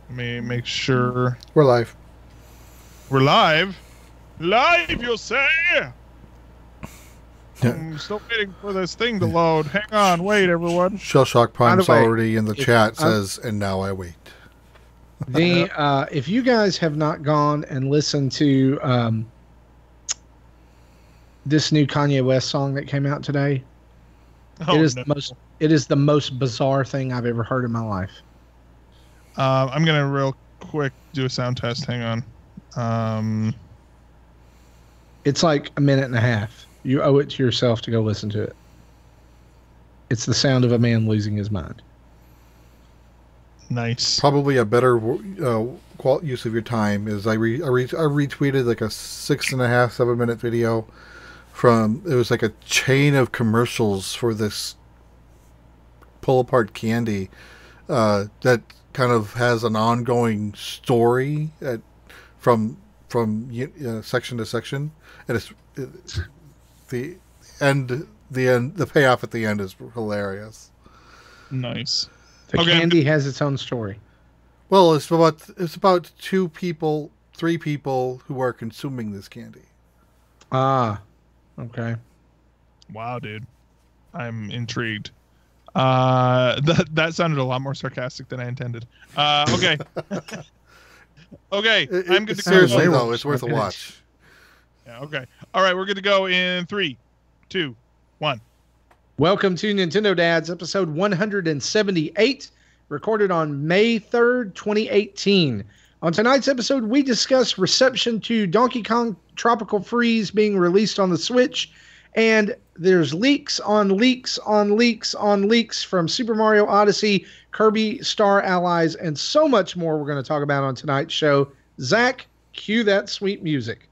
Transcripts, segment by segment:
Let me make sure We're live. we're live. Live, you'll say? I'm still waiting for this thing to load. Hang on, wait, everyone. Shell Shock Prime's way, already in the chat says, and now I wait. If you guys have not gone and listened to this new Kanye West song that came out today, it is the most bizarre thing I've ever heard in my life. I'm gonna real quick do a sound test. Hang on. It's like a minute and a half. You owe it to yourself to go listen to it. It's the sound of a man losing his mind. Nice. Probably a better use of your time is I retweeted like a 6.5, 7-minute video from, it was like a chain of commercials for this pull apart candy that kind of has an ongoing story from section to section, and it's the payoff at the end is hilarious. Nice. The candy has its own story. Well, it's about 3 people who are consuming this candy. Ah, okay. Wow, dude, I'm intrigued. That sounded a lot more sarcastic than I intended. Okay. Okay, I'm good to go. Seriously, though, it's worth a watch. Yeah, okay. All right, we're good to go in 3, 2, 1. Welcome to Nintendo Dads, episode 178, recorded on May 3rd, 2018. On tonight's episode, we discuss reception to Donkey Kong Tropical Freeze being released on the Switch, and there's leaks on leaks on leaks on leaks from Super Mario Odyssey, Kirby Star Allies, and so much more we're going to talk about on tonight's show. Zach, cue that sweet music.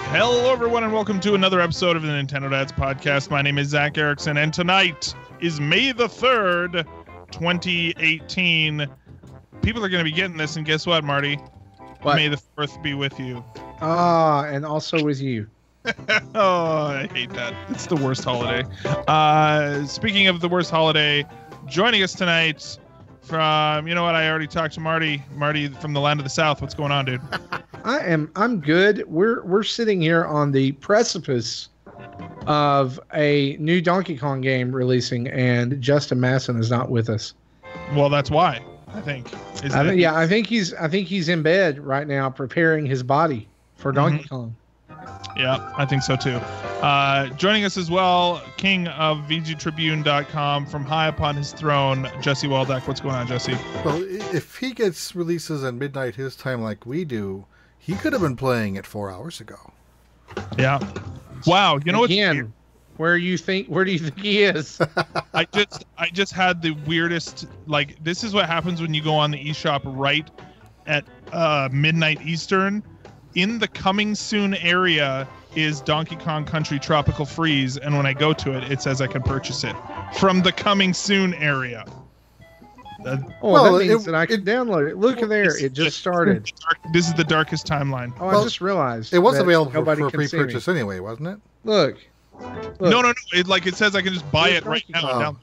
Hello, everyone, and welcome to another episode of the Nintendo Dads Podcast. My name is Zach Erickson, and tonight is May the 3rd, 2018. People are going to be getting this, and guess what, Marty? What? May the 4th be with you. Ah, and also with you. Oh, I hate that. It's the worst holiday. Speaking of the worst holiday, joining us tonight from, you know what, I already talked to Marty. Marty from the land of the South. What's going on, dude? I'm good. We're sitting here on the precipice of a new Donkey Kong game releasing, and Justin Masson is not with us. Well, that's why, I think. I think he's in bed right now preparing his body for Donkey Kong. Yeah, I think so too. Joining us as well, king of VGTribune.com from high upon his throne, Jesse Waldeck. What's going on, Jesse? Well, if he gets releases at midnight his time like we do, he could have been playing it 4 hours ago. Yeah. Wow. You know what? Again, where do you think he is? I just had the weirdest, like, this is what happens when you go on the eShop right at midnight Eastern. In the coming soon area is Donkey Kong Country Tropical Freeze, and when I go to it, it says I can purchase it from the coming soon area. That means that I can download it. Look there, it just started. This is the darkest timeline. Oh, I just realized it was available for pre-purchase anyway, wasn't it? Look. No. It says I can just buy it right now.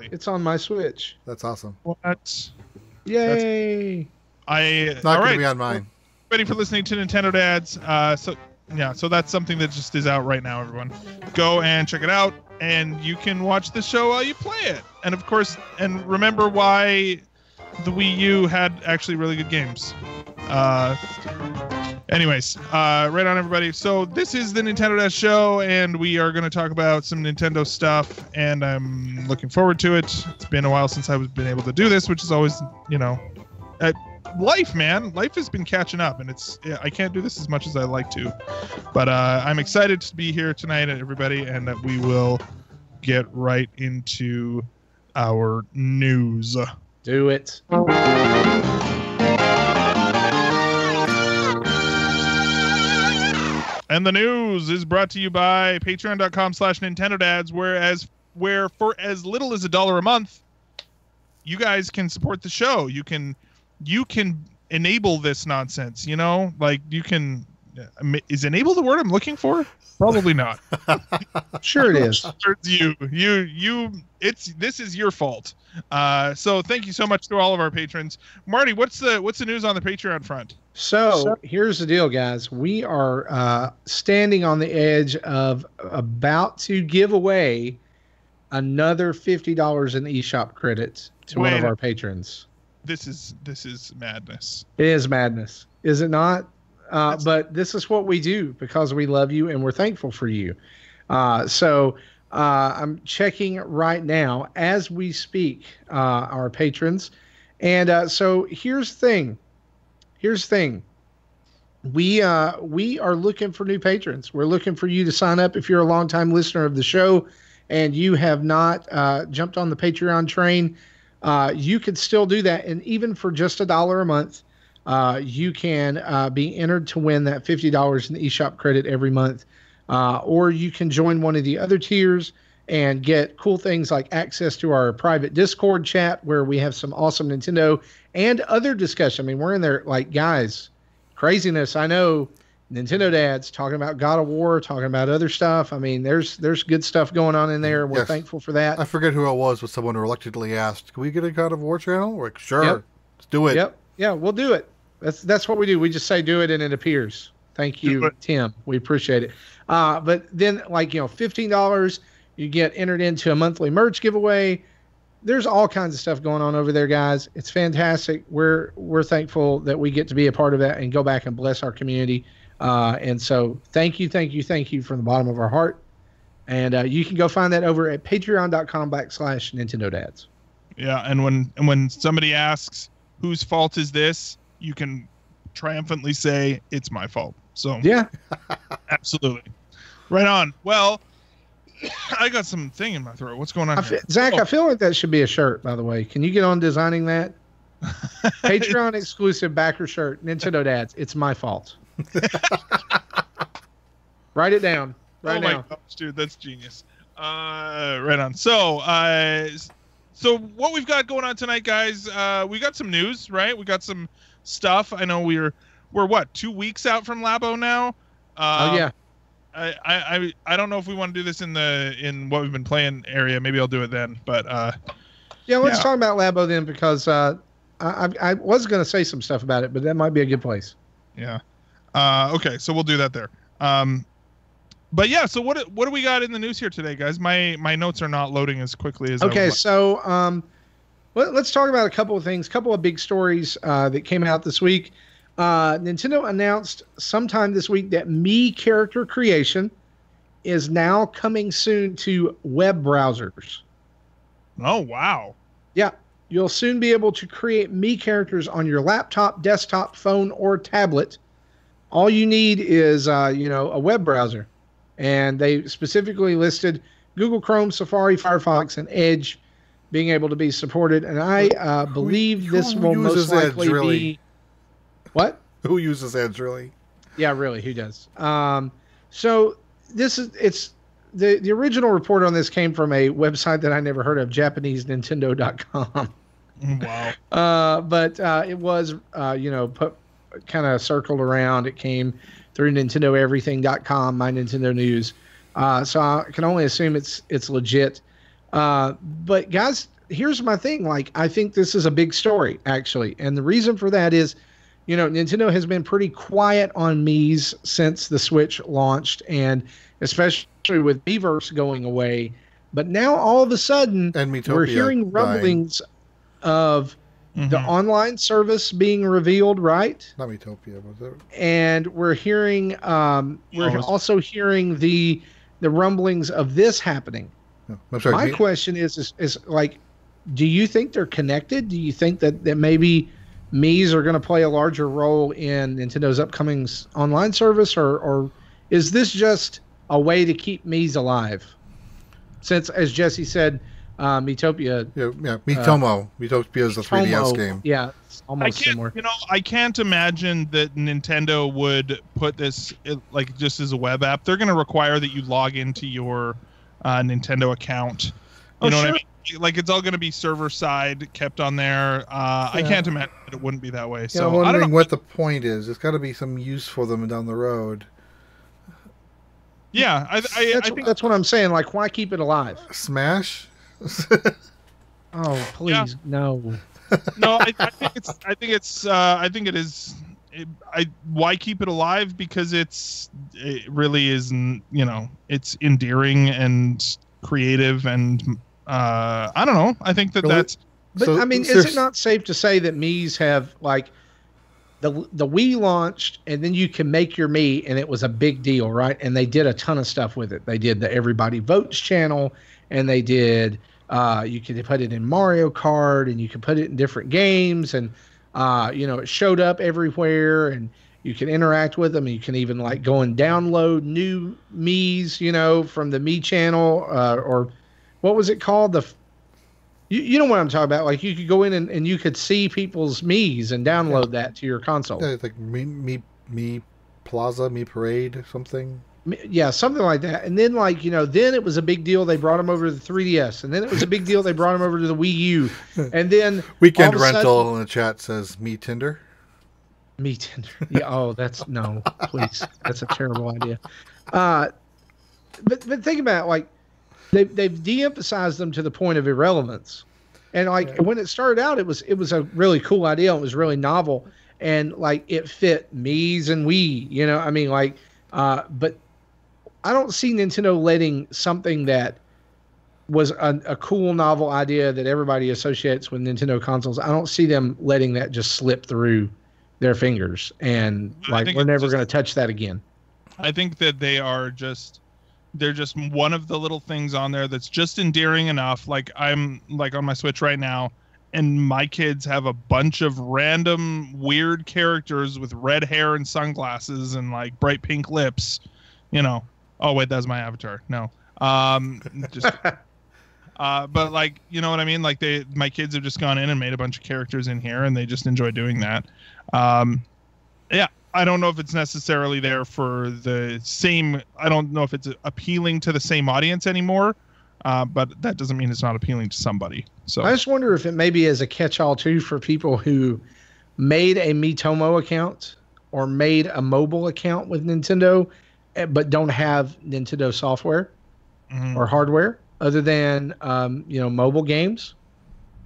It's on my Switch. That's awesome. What? Yay! Not going to be on mine. Ready for listening to Nintendo Dads. So that's something that just is out right now, everyone. Go and check it out, and you can watch the show while you play it. And of course, and remember why the Wii U had actually really good games. Anyways, right on, everybody. So this is the Nintendo Dads show, and we are going to talk about some Nintendo stuff, and I'm looking forward to it. It's been a while since I've been able to do this, which is always, life, man. Life has been catching up, and I can't do this as much as I like to. But I'm excited to be here tonight, everybody, and that we will get right into our news. Do it. And the news is brought to you by patreon.com/NintendoDads, where for as little as $1 a month, you guys can support the show. You can enable this nonsense. You know, like you can. Is enable the word I'm looking for? Probably not. Sure it is. This is your fault. So thank you so much to all of our patrons. Marty, what's the news on the Patreon front? So here's the deal, guys. We are standing on the edge of about to give away another $50 in eShop credits to one of our patrons. This is madness. It is madness, is it not? But this is what we do because we love you and we're thankful for you. So I'm checking right now as we speak, our patrons. And so here's the thing. We are looking for new patrons. We're looking for you to sign up if you're a longtime listener of the show and you have not jumped on the Patreon train. You could still do that. And even for just $1 a month, you can be entered to win that $50 in the eShop credit every month. Or you can join one of the other tiers and get cool things like access to our private Discord chat where we have some awesome Nintendo and other discussion. I mean, we're in there like, guys, craziness. I know Nintendo dads talking about God of War, talking about other stuff. I mean, there's good stuff going on in there. We're thankful for that. I forget who it was, but someone reluctantly asked, can we get a God of War channel? We're like, sure, let's do it. Yep. Yeah, we'll do it. That's what we do. We just say do it and it appears. Thank you, Tim. We appreciate it. But then $15, you get entered into a monthly merch giveaway. There's all kinds of stuff going on over there, guys. It's fantastic. We're thankful that we get to be a part of that and go back and bless our community. And so thank you from the bottom of our heart. And you can go find that over at patreon.com/Nintendo Dads. Yeah, and when somebody asks whose fault is this, you can triumphantly say it's my fault. So yeah, absolutely, right on. Well, I got some thing in my throat. What's going on here? Zach? I feel like that should be a shirt. By the way, can you get on designing that? Patreon exclusive backer shirt, Nintendo Dads. It's my fault. Write it down right now. My gosh, dude, that's genius. Right on. So what we've got going on tonight, guys? We got some news, right? We got some stuff. I know we're what, 2 weeks out from Labo now. Oh yeah. I don't know if we want to do this in what we've been playing area. Maybe I'll do it then. But let's talk about Labo then because I was going to say some stuff about it, but that might be a good place. Yeah. Okay, so we'll do that there. But yeah, so what do we got in the news here today, guys? My notes are not loading as quickly as I would like. So let's talk about a couple of things, couple of big stories that came out this week. Nintendo announced sometime this week that Mii character creation is now coming soon to web browsers. Oh, wow. Yeah. You'll soon be able to create Mii characters on your laptop, desktop, phone, or tablet. All you need is, a web browser. And they specifically listed Google Chrome, Safari, Firefox, and Edge being able to be supported. And I believe this will most likely be... What? Who uses Edge, really? Yeah, really, who does? So it's the original report on this came from a website that I never heard of, JapaneseNintendo.com. Wow. But it was, put kind of circled around. It came through NintendoEverything.com, My Nintendo News. So I can only assume it's legit. But guys, here's my thing. Like, I think this is a big story, actually. And the reason for that is, Nintendo has been pretty quiet on Mii's since the Switch launched, and especially with Miiverse going away. But now all of a sudden, we're hearing rumblings of the online service being revealed, right? Not Miitopia, was it? And we're hearing, also hearing the rumblings of this happening. No, I'm sorry, My question is like, do you think they're connected? Do you think that maybe Mii's are going to play a larger role in Nintendo's upcoming online service, or is this just a way to keep Mii's alive? Since, as Jesse said, Miitopia. Yeah, Miitomo. Miitopia is a 3DS game. Yeah, it's almost similar. I can't imagine that Nintendo would put this like just as a web app. They're going to require that you log into your Nintendo account. You know what I mean? like it's all going to be server side kept on there. I can't imagine that it wouldn't be that way. So I'm wondering I don't know what the point is. There's got to be some use for them down the road. Yeah, I think that's what I'm saying. Like, why keep it alive? Smash. Oh, please, no. No, I think it is. Why keep it alive? Because it really is, it's endearing and creative, and I don't know. I think that's. But so, I mean, is it not safe to say that Mii's have like the Wii launched, and then you can make your Mii, and it was a big deal, right? And they did a ton of stuff with it. They did the Everybody Votes channel, and they did. You could put it in Mario Kart, and you could put it in different games, and it showed up everywhere, and you can interact with them. And you can even like go and download new Mii's, from the Mii channel, or what was it called? You know what I'm talking about? Like you could go in and you could see people's Mii's and download that to your console. Yeah, it's like Me Plaza, Me Parade, or something. Yeah, something like that. And then then it was a big deal. They brought them over to the 3DS, and then it was a big deal. They brought them over to the Wii U, and then Weekend Rental in the chat says Me Tinder. Me Tinder. Yeah. Oh, no, please. That's a terrible idea. But think about it, like they've de-emphasized them to the point of irrelevance. And when it started out, it was a really cool idea. It was really novel, and like it fit Mii's and Wii. I mean, but I don't see Nintendo letting something that was a cool, novel idea that everybody associates with Nintendo consoles. I don't see them letting that just slip through their fingers, and we're never going to touch that again. I think that they're just one of the little things on there that's just endearing enough. Like I'm like on my Switch right now, and my kids have a bunch of random weird characters with red hair and sunglasses and like bright pink lips, Oh wait, that's my avatar. No, just. But like, you know what I mean? Like my kids have just gone in and made a bunch of characters in here, and they just enjoy doing that. Yeah, I don't know if it's necessarily there for the same. I don't know if it's appealing to the same audience anymore. But that doesn't mean it's not appealing to somebody. So I just wonder if it maybe is a catch-all too for people who made a Miitomo account or made a mobile account with Nintendo, but don't have Nintendo software or hardware other than mobile games.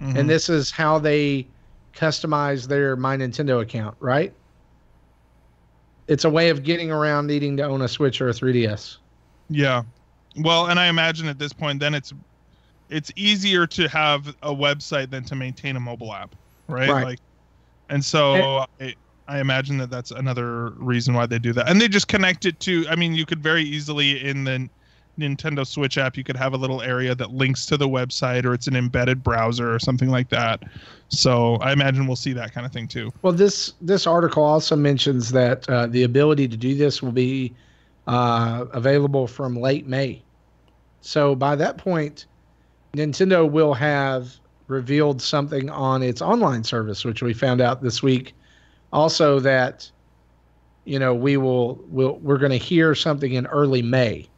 And this is how they customize their My Nintendo account, right? It's a way of getting around needing to own a Switch or a 3DS. Yeah. Well, and I imagine at this point, then it's easier to have a website than to maintain a mobile app, right? And so I imagine that that's another reason why they do that. And they just connect it to. I mean, you could very easily in the Nintendo Switch app, you could have a little area that links to the website, or it's an embedded browser or something like that. So I imagine we'll see that kind of thing too. Well, this article also mentions that the ability to do this will be available from late May. So by that point, Nintendo will have revealed something on its online service, which we found out this week. Also, that we're going to hear something in early May.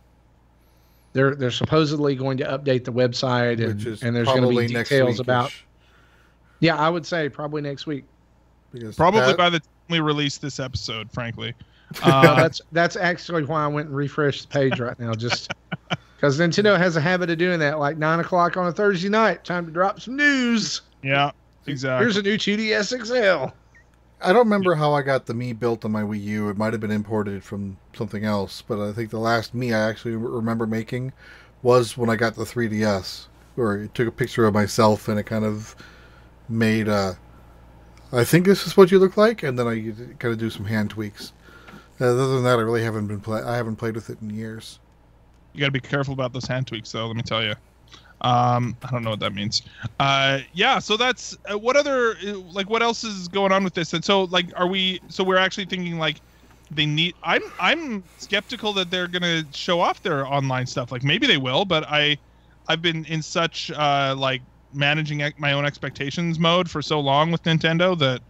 They're supposedly going to update the website, and there's going to be details about. Yeah, I would say probably next week. Probably by the time we release this episode, frankly. That's actually why I went and refreshed the page right now, just because Nintendo has a habit of doing that, like 9:00 on a Thursday night. Time to drop some news. Yeah, exactly. Here's a new 2DS XL. I don't remember how I got the Mii built on my Wii U. It might have been imported from something else, but I think the last Mii I actually remember making was when I got the 3DS, where I took a picture of myself and it kind of made I think this is what you look like, and then I kind of do some hand tweaks. Other than that, I really haven't played with it in years. You got to be careful about those hand tweaks, though. Let me tell you. I don't know what that means. Yeah. So that's what other what else is going on with this? And so we're actually thinking they need. I'm skeptical that they're gonna show off their online stuff. Like maybe they will, but I've been in such managing my own expectations mode for so long with Nintendo that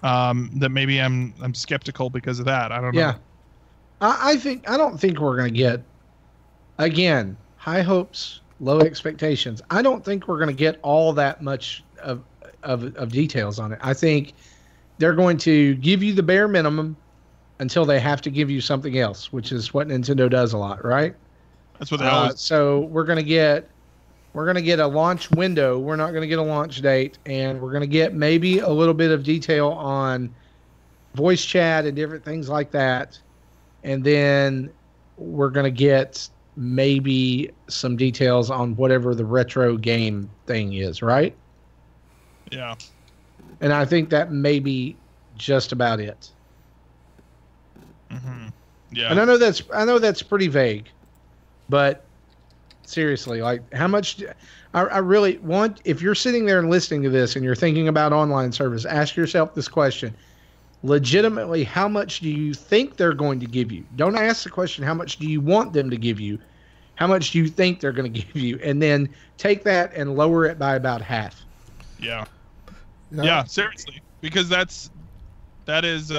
that maybe I'm skeptical because of that. I don't know. Yeah. I don't think we're gonna get, again, high hopes, low expectations. I don't think we're going to get all that much of details on it. I think they're going to give you the bare minimum until they have to give you something else, which is what Nintendo does a lot, right? That's what they always. So we're going to get a launch window. We're not going to get a launch date, and we're going to get maybe a little bit of detail on voice chat and different things like that. And then we're going to get maybe some details on whatever the retro game thing is, right? Yeah. And I think that may be just about it. Mm-hmm. Yeah. And I know that's pretty vague, but seriously, like how much I really want, if you're sitting there and listening to this and you're thinking about online service, ask yourself this question. Legitimately, how much do you think they're going to give you? Don't ask the question, how much do you want them to give you? How much do you think they're going to give you? And then take that and lower it by about half. Yeah. Yeah, seriously. Because that is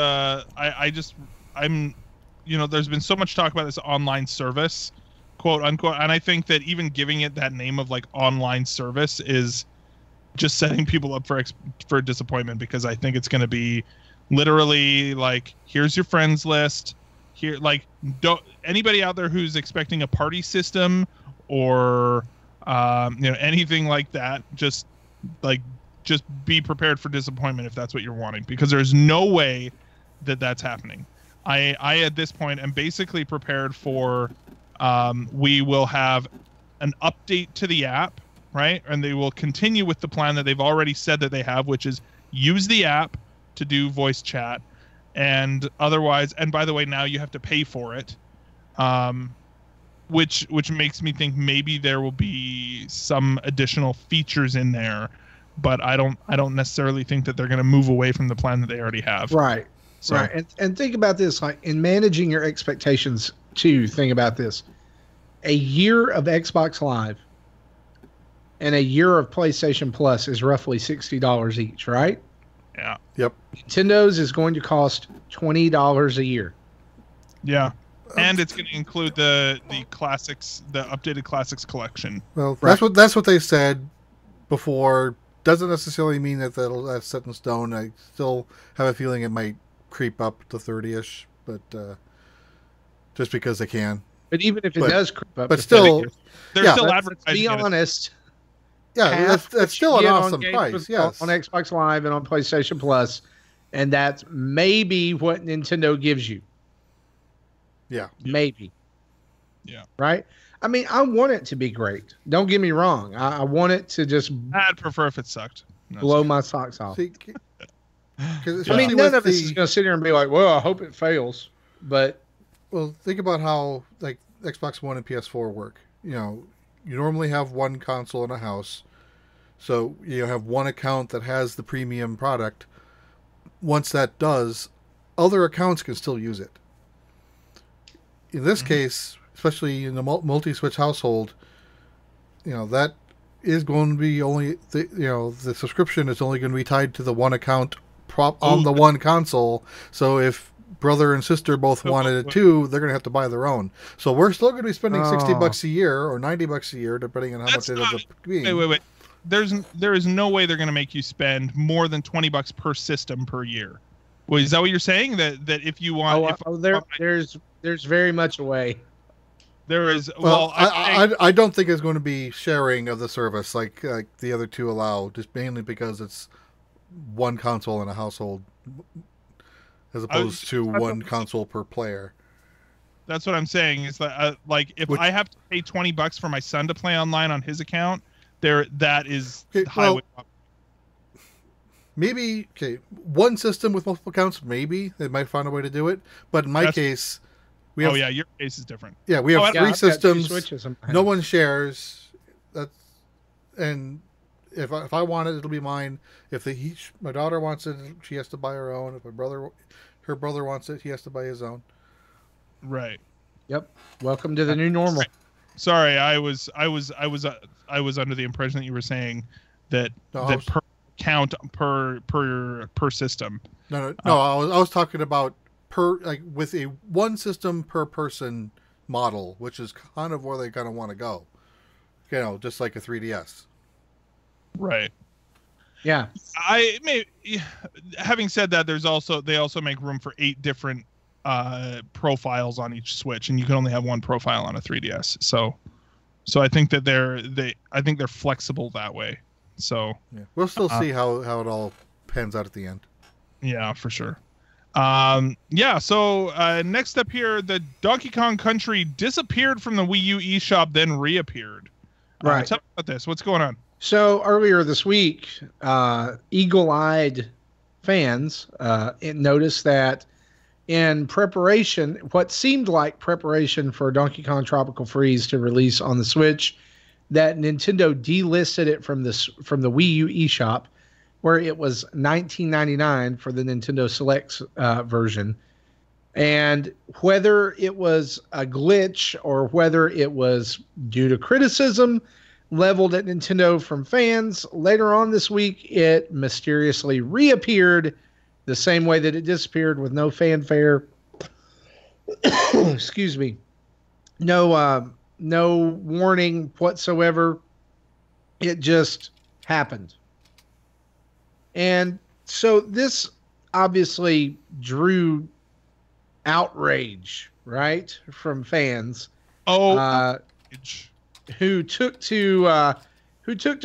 I'm there's been so much talk about this online service, quote unquote, and I think that even giving it that name of like online service is just setting people up for disappointment, because I think it's going to be literally like, here's your friends list. Here, like, don't anybody out there who's expecting a party system or anything like that, just be prepared for disappointment if that's what you're wanting, because there's no way that that's happening. I at this point am basically prepared for we will have an update to the app, right? And they will continue with the plan that they've already said that they have, which is use the app to do voice chat, and otherwise, and by the way, now you have to pay for it, which makes me think maybe there will be some additional features in there, but I don't necessarily think that they're going to move away from the plan that they already have. Right. So. Right. And think about this, like in managing your expectations too, think about this. A year of Xbox Live and a year of PlayStation Plus is roughly $60 each, right? Yeah. Yep. Nintendo's is going to cost $20 a year. Yeah. And it's going to include the classics, the updated classics collection. Well, Right. that's what they said before. Doesn't necessarily mean that that's set in stone. I still have a feeling it might creep up to 30-ish, but just because they can. But even if it does creep up, but still, they're still let's advertising. be honest. yeah, that's still an Get awesome games price. Yes, on Xbox Live and on PlayStation Plus, and that's maybe what Nintendo gives you. Yeah. Maybe. Yeah. Right? I mean, I want it to be great. Don't get me wrong. I want it to just I'd prefer if it sucked. No, blow my socks off. See, I mean, none of us is going to sit here and be like, well, I hope it fails. But well, think about how like Xbox One and PS4 work. You normally have one console in a house, so you have one account that has the premium product. Once that does, other accounts can still use it. In this case, especially in the multi-switch household, that is going to be only the subscription is only going to be tied to the one account on the one console. So if brother and sister both wanted it too, they're going to have to buy their own. So we're still going to be spending $60 a year or $90 a year, depending on how much it ends up being. Wait. There is no way they're going to make you spend more than $20 per system per year. Well, is that what you're saying? That if you want, there's very much a way. There is. Well, I don't think it's going to be sharing of the service like the other two allow, just mainly because it's one console in a household as opposed to one console per player. That's what I'm saying. Is that if I have to pay $20 for my son to play online on his account, that is highway. Maybe one system with multiple accounts. Maybe they might find a way to do it. But in my case, we have. Oh yeah, your case is different. Yeah, we have 3 systems. No one shares. And if I want it, it'll be mine. If my daughter wants it, she has to buy her own. If her brother wants it, he has to buy his own. Right. Yep. Welcome to the new normal. Sorry, I was under the impression that you were saying that per count per system. No. I was talking about with a one system per person model, which is kind of where they kind of want to go. just like a 3DS. Right. Yeah. Having said that, they also make room for 8 different profiles on each Switch, and you can only have one profile on a 3DS. So I think that they're flexible that way. So yeah. We'll still see how it all pans out at the end. Yeah, for sure. So next up here, the Donkey Kong Country disappeared from the Wii U eShop, then reappeared. Right. Tell me about this. What's going on? So earlier this week, eagle-eyed fans noticed that in preparation, what seemed like preparation for Donkey Kong Tropical Freeze to release on the Switch, that Nintendo delisted it from the Wii U eShop, where it was $19.99 for the Nintendo Selects version. And whether it was a glitch or whether it was due to criticism leveled at Nintendo from fans, later on this week, it mysteriously reappeared the same way that it disappeared, with no fanfare. Excuse me. No warning whatsoever. It just happened. And so this obviously drew outrage, right, from fans. Who took to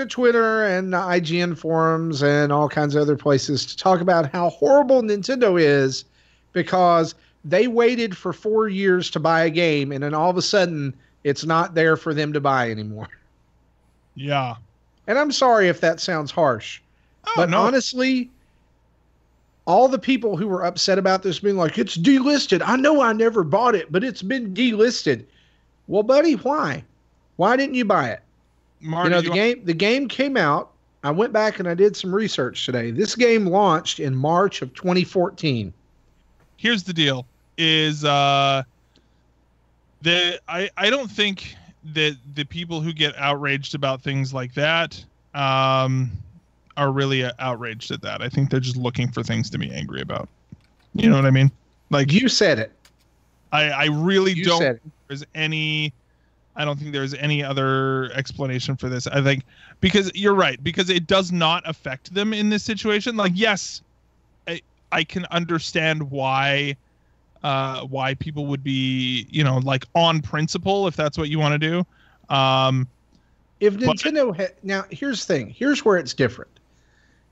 Twitter and IGN forums and all kinds of other places to talk about how horrible Nintendo is, because they waited for 4 years to buy a game, and then all of a sudden it's not there for them to buy anymore. Yeah. And I'm sorry if that sounds harsh. But honestly, all the people who were upset about this being like, it's delisted. I know I never bought it, but it's been delisted. Well, buddy, why? Why didn't you buy it? Marty, the game came out. I went back and I did some research today. This game launched in March of 2014. Here's the deal: is I don't think that the people who get outraged about things like that are really outraged at that. I think they're just looking for things to be angry about. You know what I mean? Like, you said it. I really don't. I don't think there's any other explanation for this. I think because you're right, because it does not affect them in this situation. Like, yes, I can understand why people would be, like, on principle, if that's what you want to do. If Nintendo now, here's the thing. Here's where it's different.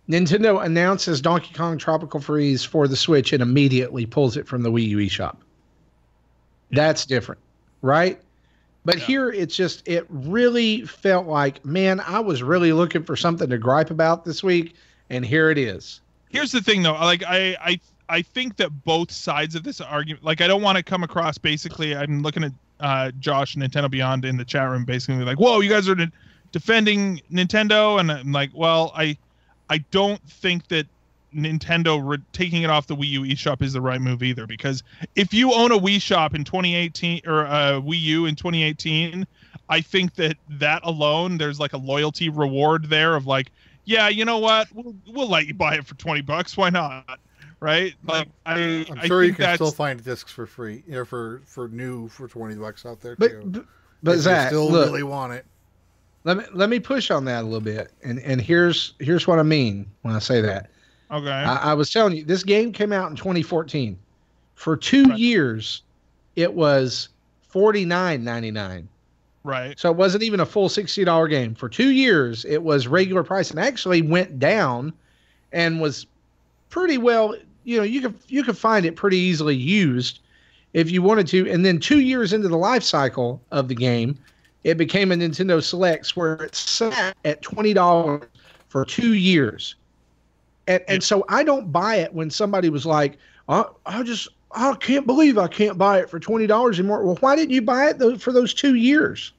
Nintendo announces Donkey Kong Tropical Freeze for the Switch and immediately pulls it from the Wii U eShop. That's different, right? But here it really felt like, man, I was really looking for something to gripe about this week, and here it is. Here's the thing, though. Like, I think that both sides of this argument, like, I don't want to come across, basically, I'm looking at Josh and Nintendo Beyond in the chat room, basically like, whoa, you guys are defending Nintendo, and I'm like, well, I don't think that Nintendo taking it off the Wii U eShop is the right move either, because if you own a Wii shop in 2018 or a Wii U in 2018, I think that alone, there's like a loyalty reward there of like, yeah, you know what, we'll let you buy it for $20. Why not? Right? Like, I'm sure you can still find discs for free, for $20 out there too. But Zach, you still really want it. Let me push on that a little bit, and here's what I mean when I say that. Okay. I was telling you, this game came out in 2014. For 2 years, it was $49.99. Right. So it wasn't even a full $60 game. For 2 years, it was regular price, and actually went down, and was pretty well. You could find it pretty easily used if you wanted to. And then 2 years into the life cycle of the game, it became a Nintendo Selects, where it sat at $20 for 2 years. And so I don't buy it when somebody was like, I can't believe I can't buy it for $20 anymore. Well, why didn't you buy it for those 2 years?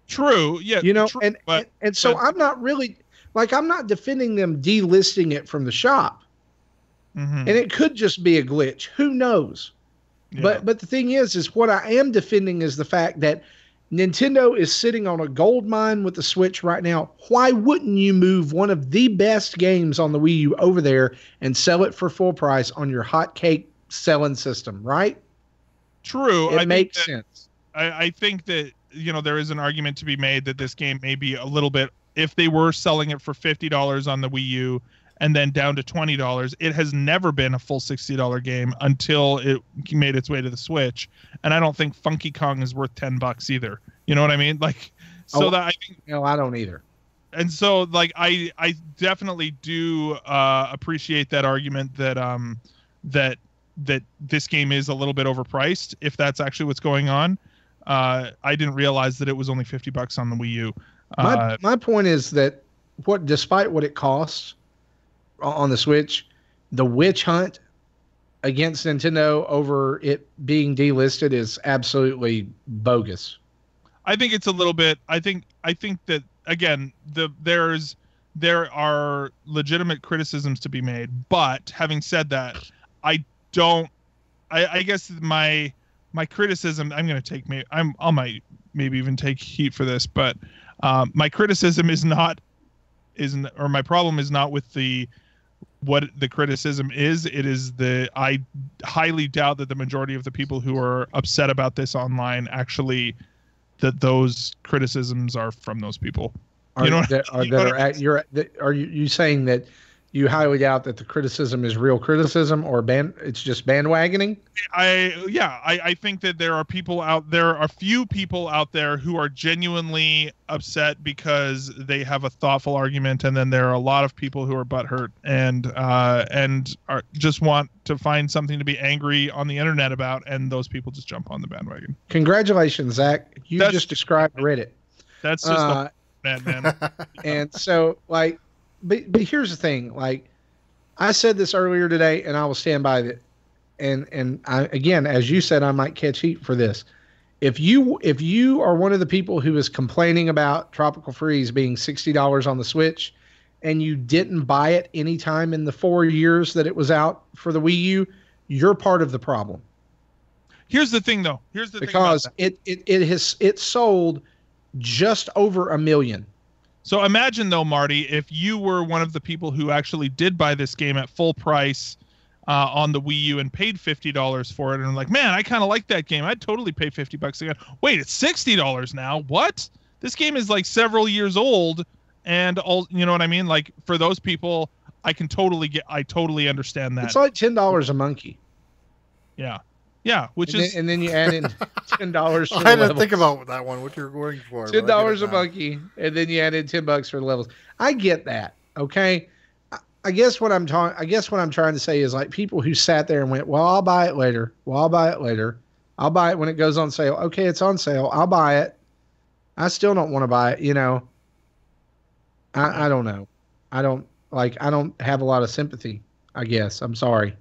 True. Yeah. True, so I'm not really, like, I'm not defending them delisting it from the shop. Mm-hmm. And it could just be a glitch. Who knows? Yeah. But the thing is what I am defending is the fact that Nintendo is sitting on a gold mine with the Switch right now. Why wouldn't you move one of the best games on the Wii U over there and sell it for full price on your hotcake selling system, right? True. It makes sense. I think that there is an argument to be made that this game may be a little bit, if they were selling it for $50 on the Wii U and then down to $20, it has never been a full $60 game until it made its way to the Switch. And I don't think Funky Kong is worth $10 either. You know what I mean? Like, so that I think, no, I don't either. And so, like, I definitely do appreciate that argument that that this game is a little bit overpriced, if that's actually what's going on. I didn't realize that it was only $50 on the Wii U. My point is that despite what it costs on the Switch, the witch hunt against Nintendo over it being delisted is absolutely bogus. I think it's a little bit. I think that, again, there are legitimate criticisms to be made, but having said that, I guess my criticism, I'm going to take I might maybe even take heat for this, but my criticism or my problem is not with what the criticism is. It is I highly doubt that the majority of the people who are upset about this online actually, that those criticisms are from those people. Are you saying that you highly doubt that the criticism is real criticism, or it's just bandwagoning? I think that there are a few people out there who are genuinely upset because they have a thoughtful argument, and then there are a lot of people who are butthurt and just want to find something to be angry on the internet about, and those people just jump on the bandwagon. Congratulations, Zach! You just described Reddit. That's just man. And so, like. But here's the thing, like I said this earlier today, and I will stand by it. And I, again, as you said, I might catch heat for this. If you are one of the people who is complaining about Tropical Freeze being $60 on the Switch, and you didn't buy it anytime in the 4 years that it was out for the Wii U, you're part of the problem. Here's the thing, though. Because it sold just over 1 million. So imagine, though, Marty, if you were one of the people who actually did buy this game at full price on the Wii U and paid $50 for it, and like, man, I kind of like that game. I'd totally pay $50 again. Wait, it's $60 now. What? This game is like several years old, and all, you know what I mean? Like, for those people, I totally understand that. It's like $10 a monkey. Yeah, and then you add in $10 for I didn't think about that one. What you're going for? $10 a monkey, and then you add in $10 for the levels. I get that. Okay, I guess what I'm trying to say is, like, people who sat there and went, "Well, I'll buy it later. I'll buy it when it goes on sale." Okay, it's on sale. I'll buy it. I still don't want to buy it. You know. I don't know. I don't have a lot of sympathy. I guess. I'm sorry.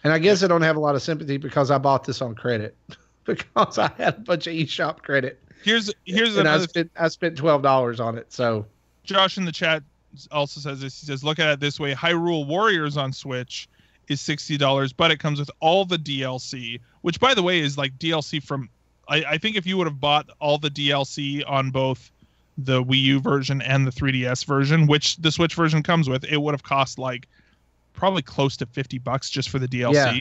And I guess I don't have a lot of sympathy because I bought this on credit, because I had a bunch of eShop credit. Here's and I spent $12 on it. So Josh in the chat also says this. He says, "Look at it this way: Hyrule Warriors on Switch is $60, but it comes with all the DLC, which, by the way, is like DLC from. I think if you would have bought all the DLC on both the Wii U version and the 3DS version, which the Switch version comes with, it would have cost like probably close to $50 just for the DLC.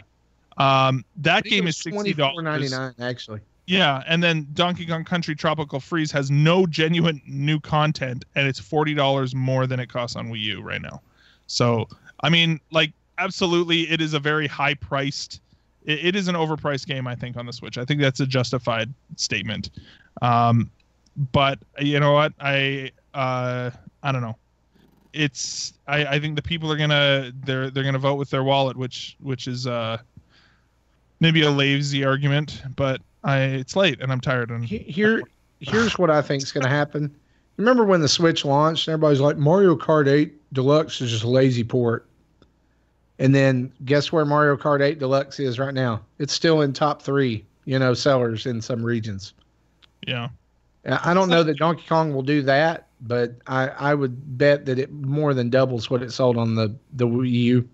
Yeah. That game is $24.99 actually. Yeah, and then Donkey Kong Country Tropical Freeze has no genuine new content, and it's $40 more than it costs on Wii U right now. So, I mean, like, absolutely, it is a very high-priced. It is an overpriced game, I think, on the Switch. I think that's a justified statement. But you know what? I don't know. I think the people are they're gonna vote with their wallet, which is maybe a lazy argument, but it's late and I'm tired. And here's what I think is gonna happen. Remember when the Switch launched, everybody's like, Mario Kart 8 Deluxe is just a lazy port. And then guess where Mario Kart 8 Deluxe is right now? It's still in top 3, sellers in some regions. Yeah. I don't know that Donkey Kong will do that, but I would bet that it more than doubles what it sold on the Wii U.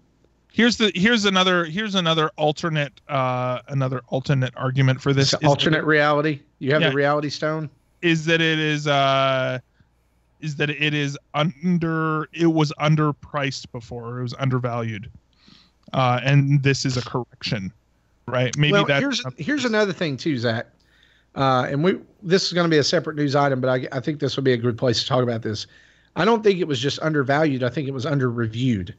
Here's another alternate argument for this. Alternate reality. You have the reality stone. Is that it was underpriced before. It was undervalued, and this is a correction, right? Maybe here's another thing too, Zach. and this is going to be a separate news item, but I think this would be a good place to talk about this. I don't think it was just undervalued. I think it was under-reviewed.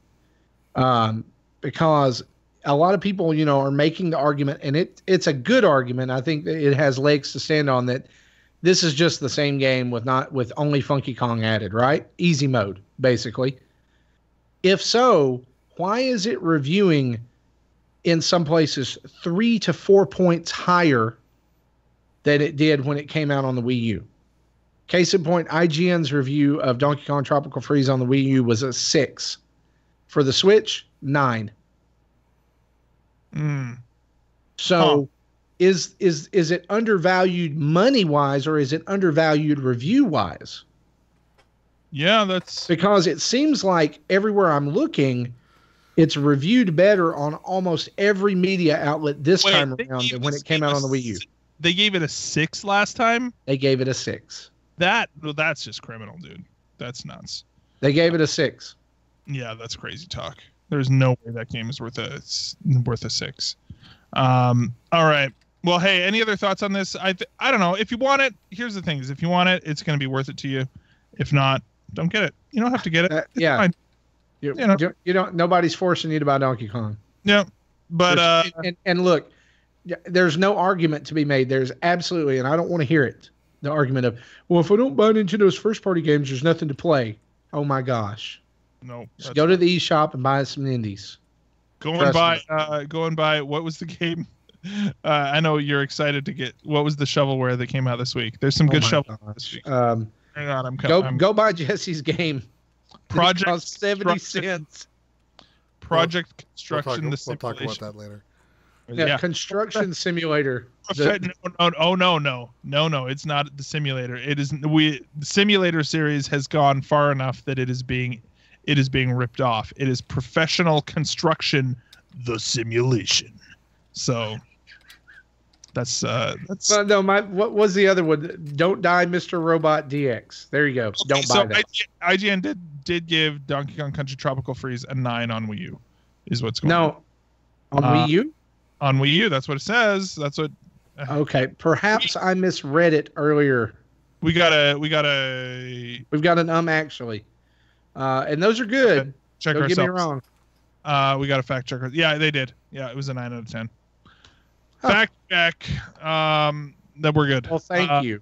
Because a lot of people, are making the argument, and it's a good argument. I think that it has legs to stand on, that this is just the same game with only Funky Kong added, right? Easy mode, basically. If so, why is it reviewing in some places 3 to 4 points higher than it did when it came out on the Wii U? Case in point, IGN's review of Donkey Kong Tropical Freeze on the Wii U was a 6. For the Switch, 9. So is it undervalued money-wise, or is it undervalued review-wise? Yeah, that's... Because it seems like everywhere I'm looking, it's reviewed better on almost every media outlet this time around than when it came out on the Wii U. They gave it a 6 last time? They gave it a 6. That's just criminal, dude. That's nuts. They gave it a 6. Yeah, that's crazy talk. There's no way that game is worth a 6. All right. Well, hey, any other thoughts on this? I don't know. If you want it, here's the thing: is if you want it, it's going to be worth it to you. If not, don't get it. You don't have to get it. Yeah. Fine. You don't. Nobody's forcing you to buy Donkey Kong. Yeah, but and look, there's no argument to be made. There's absolutely, and I don't want to hear it. The argument of, well, if I don't buy Nintendo's first-party games, there's nothing to play. Oh my gosh. No. Just go to the eShop and buy some indies. Go and buy. What was the game? I know you're excited to get. What was the shovelware that came out this week? There's some good shovelware this week. Hang on, I'm coming. Go buy Jesse's game. Project cost 70 cents. Project Construction. We'll talk about that later. Yeah, Construction Simulator. No, it's not the simulator. It is the simulator series has gone far enough that it is being ripped off. It is Professional Construction, the Simulation. So that's no. What was the other one? Don't Die, Mr. Robot DX. There you go. Okay, don't buy that. IGN did give Donkey Kong Country Tropical Freeze a 9 on Wii U. Is what's going on. On Wii U. On Wii U, that's what it says. That's what. Okay, perhaps I misread it earlier. We've got an actually, and those are good. Check Don't ourselves. get me wrong. We got a fact checker. Yeah, they did. Yeah, it was a 9 out of 10. Fact check. That we're good. Well, thank you.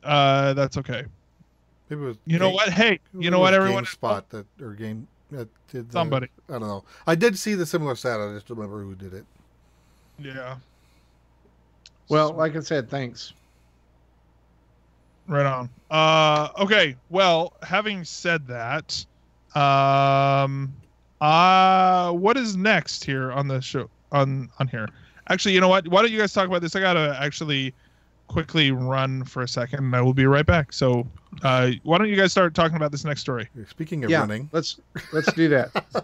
That's okay. Maybe it was what? Hey, you know what? Everyone. Spot that or game that did somebody. I don't know. I did see the similar stat. I just don't remember who did it. Yeah. Well, like I said, thanks. Right on. Okay. Well, having said that, what is next here on the show? On here. Actually, you know what? Why don't you guys talk about this? I gotta actually quickly run for a second, and I will be right back. So, why don't you guys start talking about this next story? Speaking of running, let's do that.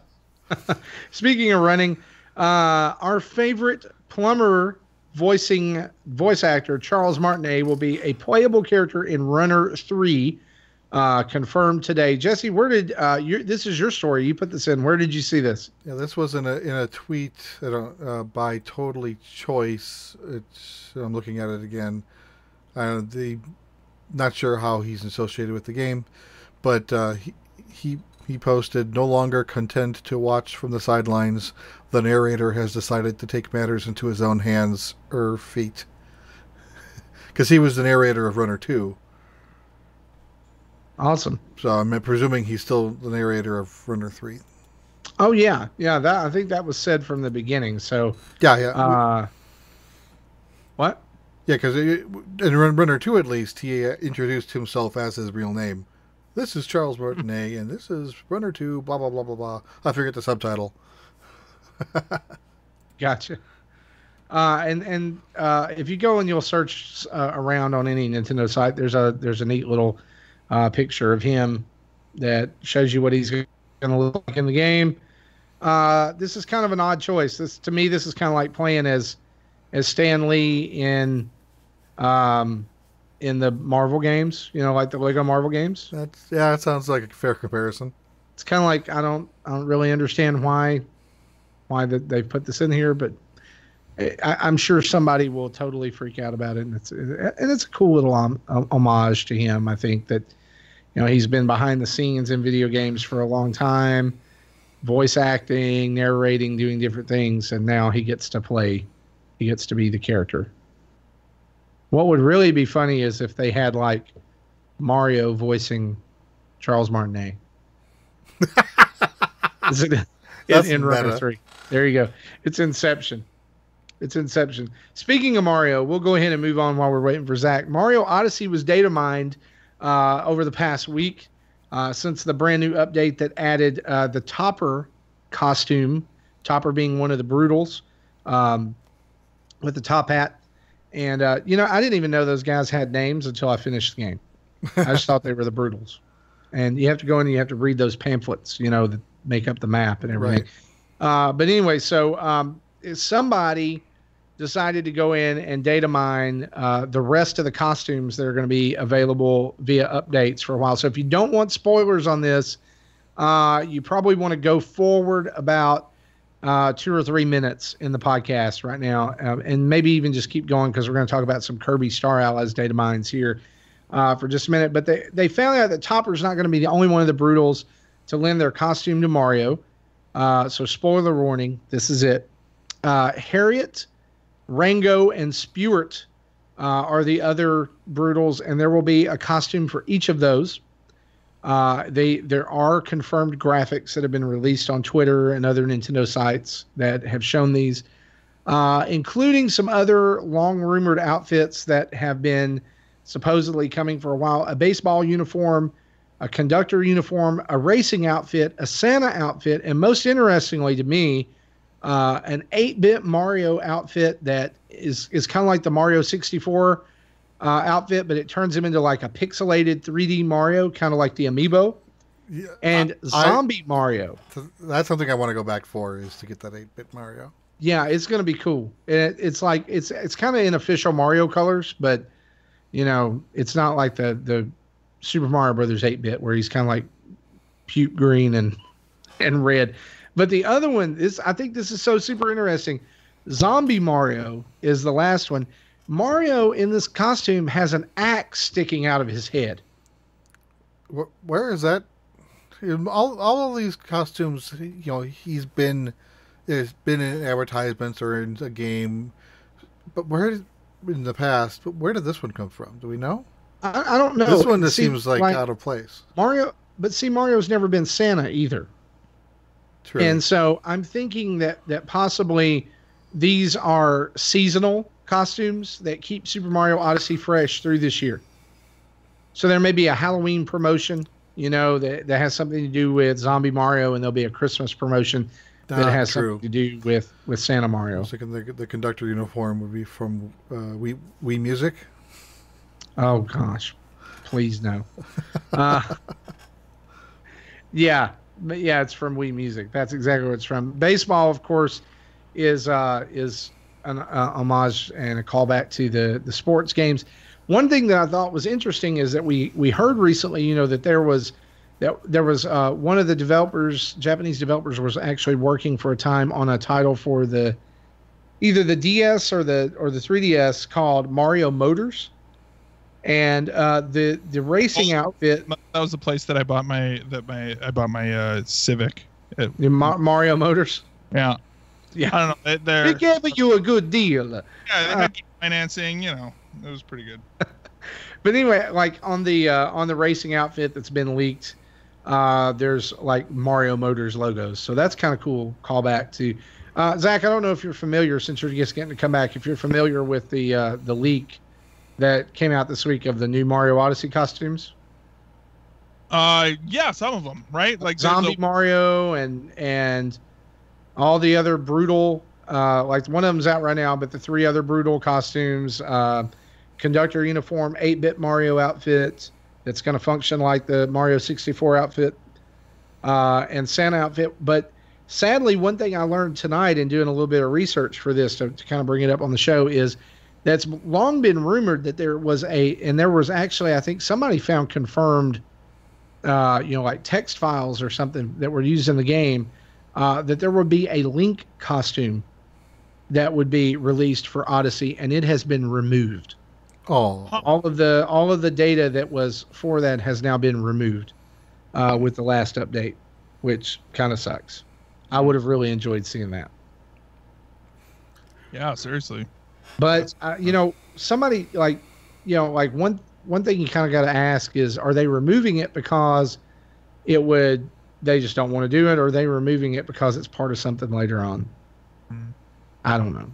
Speaking of running, our favorite plumber voice actor Charles Martinet will be a playable character in Runner 3, confirmed today. Jesse, where did this is your story? You put this in. Where did you see this? Yeah, this was in a tweet by Totally Choice. I'm looking at it again. Not sure how he's associated with the game, but he posted, "No longer content to watch from the sidelines, the narrator has decided to take matters into his own hands or feet." Because he was the narrator of Runner 2. Awesome. So I'm presuming he's still the narrator of Runner 3. Oh yeah. That I think that was said from the beginning. So yeah. What? Yeah, because in Runner 2 at least, he introduced himself as his real name. This is Charles Martinet, and this is Runner 2, blah, blah, blah, blah, blah. I forget the subtitle. Gotcha. And if you go and you'll search around on any Nintendo site, there's a neat little picture of him that shows you what he's going to look like in the game. This is kind of an odd choice. This is kind of like playing as Stan Lee in the Marvel games, like the Lego Marvel games. That sounds like a fair comparison. It's kind of like I don't really understand why they put this in here, but I'm sure somebody will totally freak out about it, and it's a cool little homage to him. I think that he's been behind the scenes in video games for a long time, voice acting, narrating, doing different things, and now he gets to play. He gets to be the character. What would really be funny is if they had like Mario voicing Charles Martinet. in Runner 3. There you go. It's Inception. It's Inception. Speaking of Mario, we'll go ahead and move on while we're waiting for Zach. Mario Odyssey was data mined over the past week since the brand new update that added the Topper costume, Topper being one of the Brutals with the top hat. And, I didn't even know those guys had names until I finished the game. I just thought they were the Brutals. And you have to go in and you have to read those pamphlets, that make up the map and everything. Right. But anyway, so somebody decided to go in and data mine the rest of the costumes that are going to be available via updates for a while. So if you don't want spoilers on this, you probably want to go forward about 2 or 3 minutes in the podcast right now, and maybe even just keep going because we're going to talk about some Kirby Star Allies data mines here for just a minute. But they found out that Topper's not going to be the only one of the Brutals to lend their costume to Mario. So spoiler warning, this is it. Harriet, Rango, and Spewart are the other Brutals, and there will be a costume for each of those. There are confirmed graphics that have been released on Twitter and other Nintendo sites that have shown these, including some other long-rumored outfits that have been supposedly coming for a while. A baseball uniform, a conductor uniform, a racing outfit, a Santa outfit, and most interestingly to me, an 8-bit Mario outfit that is kind of like the Mario 64 outfit, but it turns him into like a pixelated 3D Mario, kind of like the Amiibo. Yeah, and Zombie Mario. That's something I want to go back for, is to get that 8-bit Mario. Yeah, it's going to be cool. It's like it's kind of in official Mario colors, but it's not like the Super Mario Brothers 8-bit where he's kind of like puke green and red. But the other one is, I think this is so super interesting. Zombie Mario is the last one. Mario in this costume has an axe sticking out of his head. Where is that? All of these costumes, there's been in advertisements or in a game, but where in the past? But where did this one come from? Do we know? I don't know. This one seems like out of place. Mario's never been Santa either. True. And so I'm thinking that possibly these are seasonal costumes that keep Super Mario Odyssey fresh through this year. So there may be a Halloween promotion, that has something to do with Zombie Mario, and there'll be a Christmas promotion that has something to do with Santa Mario. I was thinking the conductor uniform would be from Wii Music. Oh gosh, please no. Yeah, but yeah, it's from Wii Music. That's exactly what it's from. Baseball, of course, is an homage and a callback to the sports games. One thing that I thought was interesting is that we heard recently, that there was one of the developers, Japanese developers, was actually working for a time on a title for either the DS or the 3DS called Mario Motors. And the racing outfit, that was the place that I bought my Civic. Mario Motors. Yeah. I don't know. They gave you a good deal. Yeah, they had financing. It was pretty good. But anyway, like on the racing outfit that's been leaked, there's like Mario Motors logos. So that's kind of cool. Callback to Zach. I don't know if you're familiar, since you're just getting to come back, if you're familiar with the leak that came out this week of the new Mario Odyssey costumes. Yeah, some of them, right? Like Zombie Mario and all the other brutal, like one of them's out right now, but the 3 other brutal costumes, conductor uniform, 8-bit Mario outfit that's going to function like the Mario 64 outfit, and Santa outfit. But sadly, one thing I learned tonight in doing a little bit of research for this to kind of bring it up on the show is that's long been rumored that there was actually, I think somebody found confirmed, like text files or something that were used in the game, that there would be a Link costume that would be released for Odyssey, and it has been removed. Oh, All of the data that was for that has now been removed with the last update, which kind of sucks. I would have really enjoyed seeing that. Yeah, seriously. But somebody like one thing you kind of got to ask is, are they removing it because they just don't want to do it, or are they removing it because it's part of something later on? I don't know.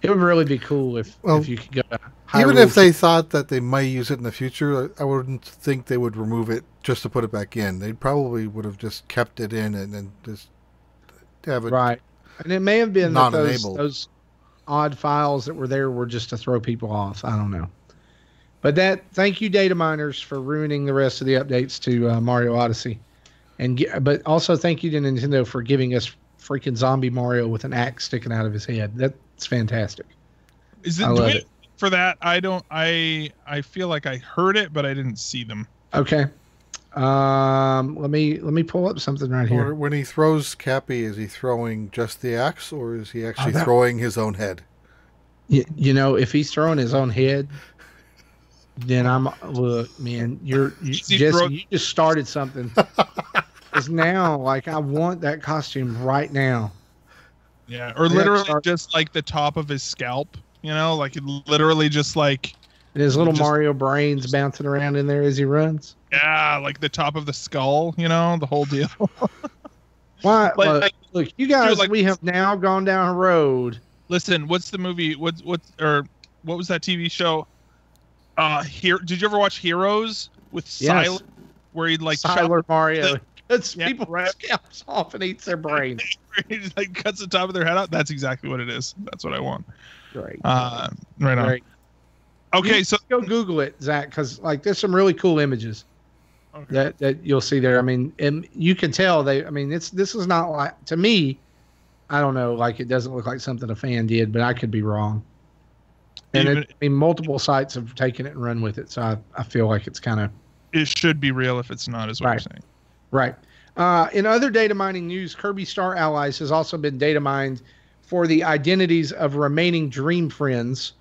It would really be cool if you could go to even if they thought that they might use it in the future, I wouldn't think they would remove it just to put it back in. They probably would have just kept it in and then just have it right. And it may have been that enabled. those odd files that were there were just to throw people off. I don't know. But thank you, data miners, for ruining the rest of the updates to Mario Odyssey. But also thank you to Nintendo for giving us freaking zombie Mario with an axe sticking out of his head. That's fantastic. I love it. For that, I feel like I heard it, but I didn't see them. Okay. Let me pull up something right here. Or when he throws Cappy, is he throwing just the axe, or is he actually throwing his own head? If he's throwing his own head, then look, man, you just started something. Because now, like, I want that costume right now. Yeah, or literally just like the top of his scalp, like it literally just like his little Mario brains bouncing around in there as he runs. Yeah, like the top of the skull, the whole deal. Why? Look, you guys, we have now gone down a road. Listen, what's the movie? What was that TV show? Did you ever watch Heroes with Siler, where he'd like Siler Mario? People scalps off and eats their brains. He just like cuts the top of their head out. That's exactly what it is. That's what I want. Great. Right on. Great. Okay, so go Google it, Zach, because like there's some really cool images that you'll see there. I mean, and you can tell this is not like, to me, I don't know, like it doesn't look like something a fan did, but I could be wrong. And multiple sites have taken it and run with it, so I feel like it's kind of. It should be real if it's not, is what you're saying. Right. In other data mining news, Kirby Star Allies has also been data mined for the identities of remaining Dream Friends,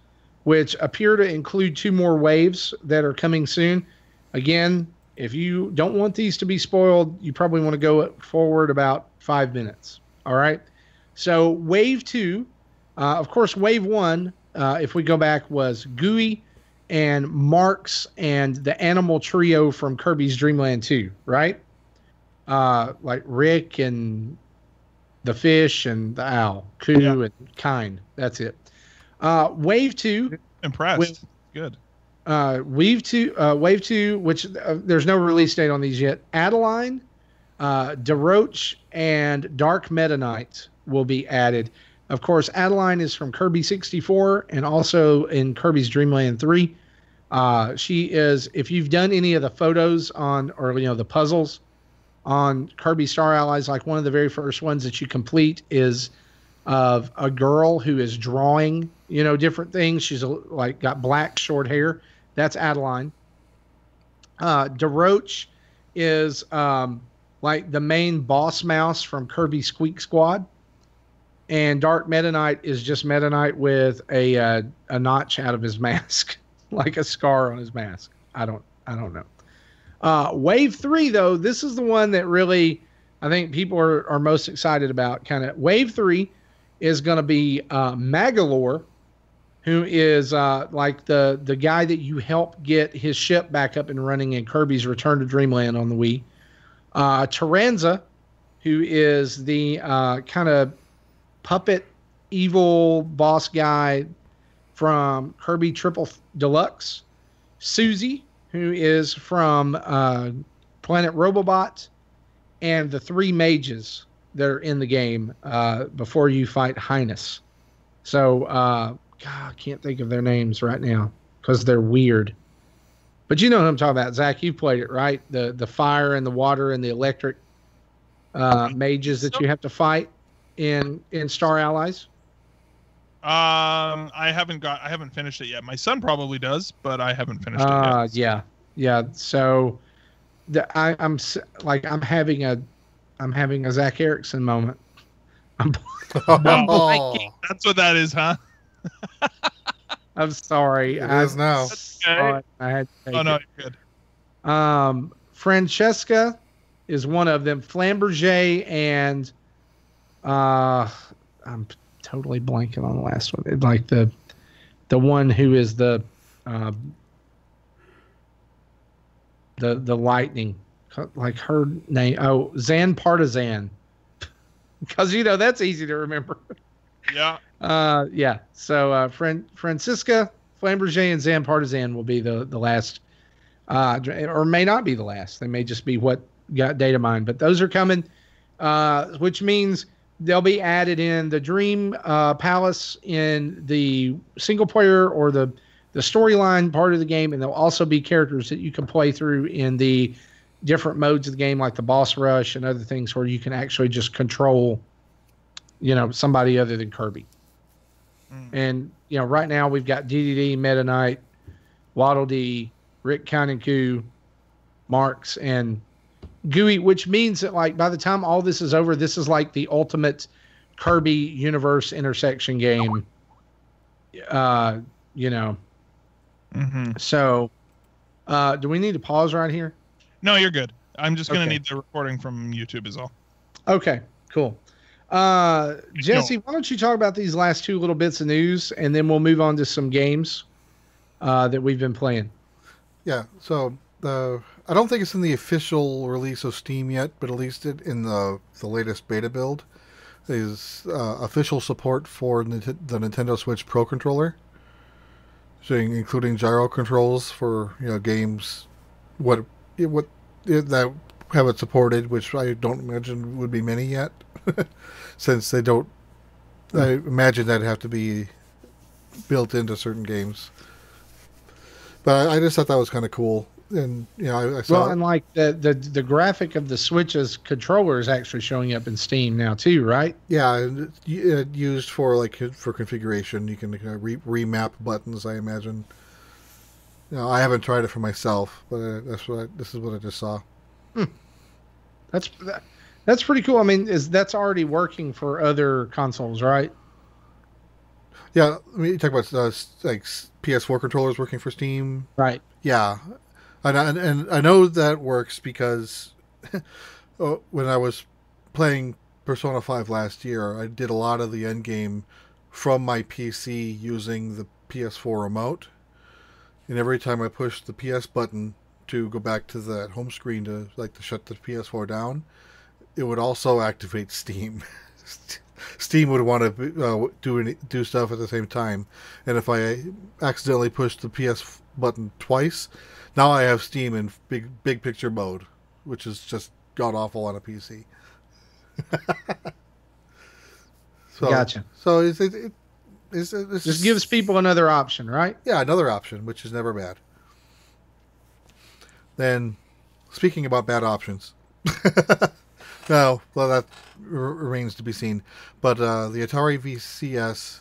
which appear to include 2 more waves that are coming soon. Again, if you don't want these to be spoiled, you probably want to go forward about 5 minutes. All right. So wave 2, of course, wave 1, if we go back, was Gooey and Marks and the animal trio from Kirby's Dream Land 2, right? Like Rick and the fish and the owl, Coo and Kind. That's it. Wave 2. Impressed. Good. Wave 2, which there's no release date on these yet. Adeline, DeRoach, and Dark Meta Knight will be added. Of course, Adeline is from Kirby 64 and also in Kirby's Dream Land 3. She is, if you've done any of the photos the puzzles on Kirby Star Allies, like one of the very first ones that you complete is of a girl who is drawing, different things. She's got black short hair. That's Adeline. DeRoach is like the main boss mouse from Kirby Squeak Squad. And Dark Meta Knight is just Meta Knight with a notch out of his mask, like a scar on his mask. I don't know. Wave 3, though, this is the one that really I think people are most excited about. Kind of wave 3 is going to be Magalore, who is like the guy that you help get his ship back up and running in Kirby's Return to Dreamland on the Wii. Taranza, who is the kind of puppet evil boss guy from Kirby Triple Deluxe. Susie, who is from Planet Robobot, and the 3 mages that are in the game before you fight Highness. So, God, I can't think of their names right now because they're weird. But you know who I'm talking about, Zach. You played it, right? The fire and the water and the electric mages that you have to fight in Star Allies. I haven't finished it yet. My son probably does, but I haven't finished it yet. Yeah. So, I'm having a Zach Erickson moment. Wow. That's what that is, huh? I'm sorry. It is now. I had to take Oh, no, it. you're good. Francesca is one of them. Flamberger and I'm totally blanking on the last one. It's like the one who is the lightning, like her name. Oh, Zan Partizan. Because that's easy to remember. Yeah. Yeah. So Francisca, Flamberger, and Zan Partizan will be the last, or may not be the last. They may just be what got data mined. But those are coming, which means they'll be added in the Dream Palace in the single player or the storyline part of the game, and there'll also be characters that you can play through in the different modes of the game, like the boss rush and other things where you can actually just control, somebody other than Kirby. And, right now we've got DDD, Meta Knight, Waddle Dee, Rick Kaninku, Marks, and Gooey, which means that, like, by the time all this is over, this is like the ultimate Kirby universe intersection game. So, do we need to pause right here? No, you're good. I'm just going to need the recording from YouTube is all. Okay, cool. Jesse, why don't you talk about these last two little bits of news, and then we'll move on to some games that we've been playing. Yeah, so I don't think it's in the official release of Steam yet, but at least in the latest beta build is official support for the Nintendo Switch Pro Controller, so including gyro controls for games that have it supported, which I don't imagine would be many yet, since they don't. I imagine that'd have to be built into certain games. But I just thought that was kind of cool, and I saw. Well, and like the graphic of the Switch's controller is actually showing up in Steam now too, right? Yeah, and it's used for for configuration. You can remap buttons, I imagine. I haven't tried it for myself, but this is what I just saw. That's pretty cool. I mean, that's already working for other consoles, right? Yeah, I mean, you talk about like PS4 controllers working for Steam, right? Yeah, and I know that works because when I was playing Persona 5 last year, I did a lot of the end game from my PC using the PS4 remote. And every time I pushed the PS button to go back to that home screen to shut the PS4 down, it would also activate Steam. Steam would want to do stuff at the same time, and if I accidentally pushed the PS button twice, now I have Steam in big picture mode, which is just god awful on a PC. Gotcha. So it just gives people another option, right? Yeah, another option, which is never bad. Then, speaking about bad options, no, well, that remains to be seen. But the Atari VCS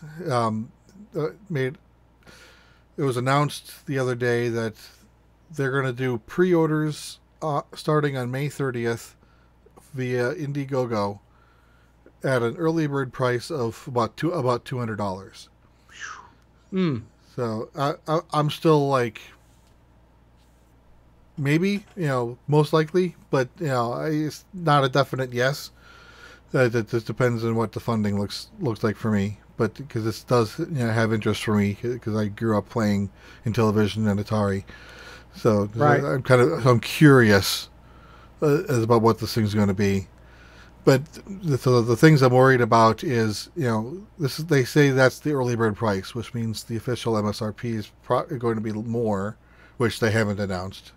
it was announced the other day that they're going to do pre-orders starting on May 30th via Indiegogo at an early bird price of about $200. So I'm still like, maybe, most likely, but it's not a definite yes. It just depends on what the funding looks like for me. But because this does have interest for me, because I grew up playing in television and Atari, so right. I'm curious about what this thing's going to be. But the things I'm worried about is, they say that's the early bird price, which means the official MSRP is going to be more, which they haven't announced.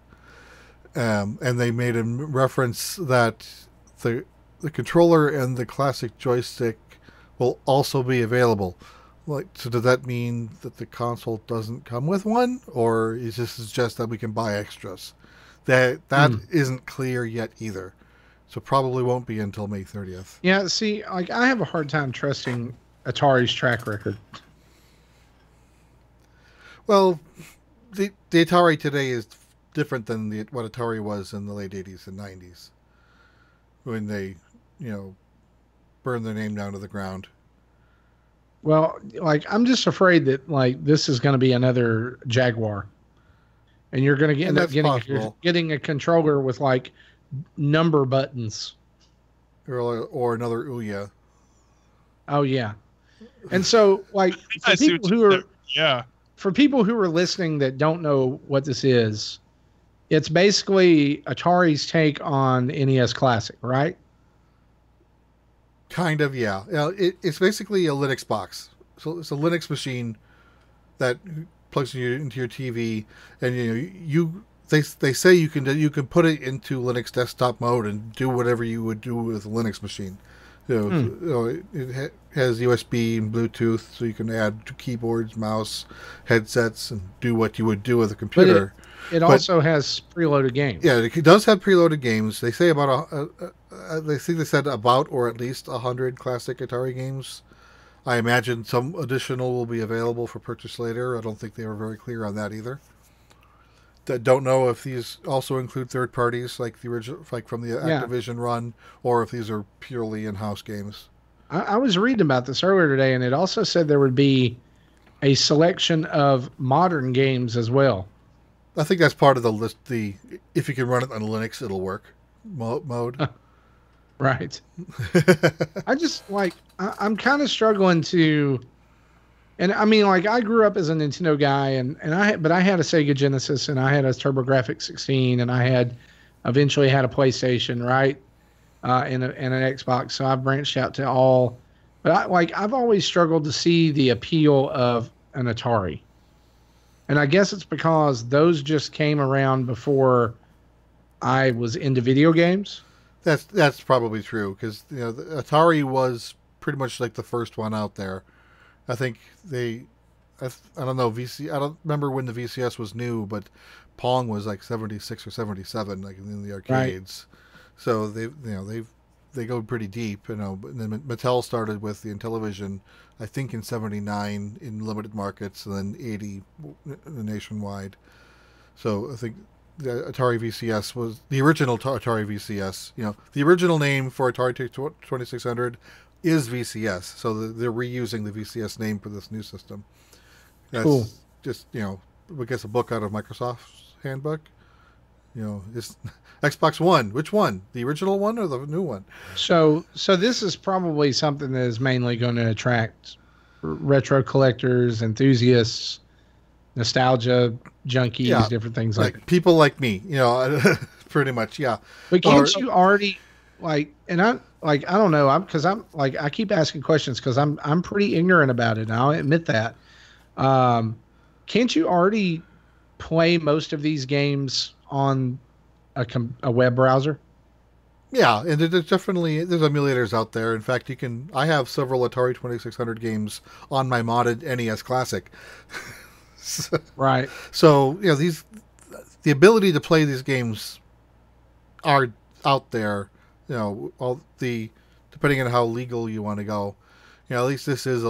And they made a reference that the controller and the classic joystick will also be available. So does that mean that the console doesn't come with one, or is this just that we can buy extras? That isn't clear yet either. So probably won't be until May 30th. Yeah, see, I have a hard time trusting Atari's track record. Well, the Atari today is different than what Atari was in the late 80s and 90s. When they, burn their name down to the ground. Well, like I'm just afraid that like this is going to be another Jaguar, and you're going to end up getting a controller with like number buttons, or another Ouya. Oh yeah, and so like for people who are for people who are listening that don't know what this is, it's basically Atari's take on NES Classic, right? Kind of, yeah. It's basically a Linux box. So it's a Linux machine that plugs into your TV, and they say you can put it into Linux desktop mode and do whatever you would do with a Linux machine. It has USB and Bluetooth, so you can add keyboards, mouse, headsets, and do what you would do with a computer. But it also has preloaded games. Yeah, it does have preloaded games. They say they said about or at least 100 classic Atari games. I imagine some additional will be available for purchase later. I don't think they were very clear on that either. Don't know if these also include third parties like the original, like from the Activision run, or if these are purely in-house games. I was reading about this earlier today, and it also said there would be a selection of modern games as well. I think that's part of the list. If you can run it on Linux, it'll work mode. Right. I just I'm kind of struggling to. And I mean, like, I grew up as a Nintendo guy, but I had a Sega Genesis, and I had a TurboGrafx 16, and I eventually had a PlayStation, right, and an Xbox. So I've branched out to all, but I've always struggled to see the appeal of an Atari, and I guess it's because those just came around before I was into video games. That's probably true because the Atari was pretty much like the first one out there. I think I don't know, I don't remember when the VCS was new, but Pong was like 76 or 77, like in the arcades. Right. So they go pretty deep, But then Mattel started with the Intellivision, I think in 79 in limited markets, and then 80 nationwide. So I think the Atari VCS was the original Atari VCS. The original name for Atari 2600 is VCS, so they're reusing the VCS name for this new system. That's cool. Just I guess a book out of Microsoft's handbook. It's Xbox One. Which one? The original one or the new one? So this is probably something that is mainly going to attract retro collectors, enthusiasts, nostalgia junkies, different things like that. People like me. Pretty much, yeah. But can't you already I don't know. I keep asking questions because I'm pretty ignorant about it. And I'll admit that. Can't you already play most of these games on a web browser? Yeah, and there's emulators out there. In fact, I have several Atari 2600 games on my modded NES Classic. Right. So the ability to play these games are out there. Depending on how legal you want to go, at least this is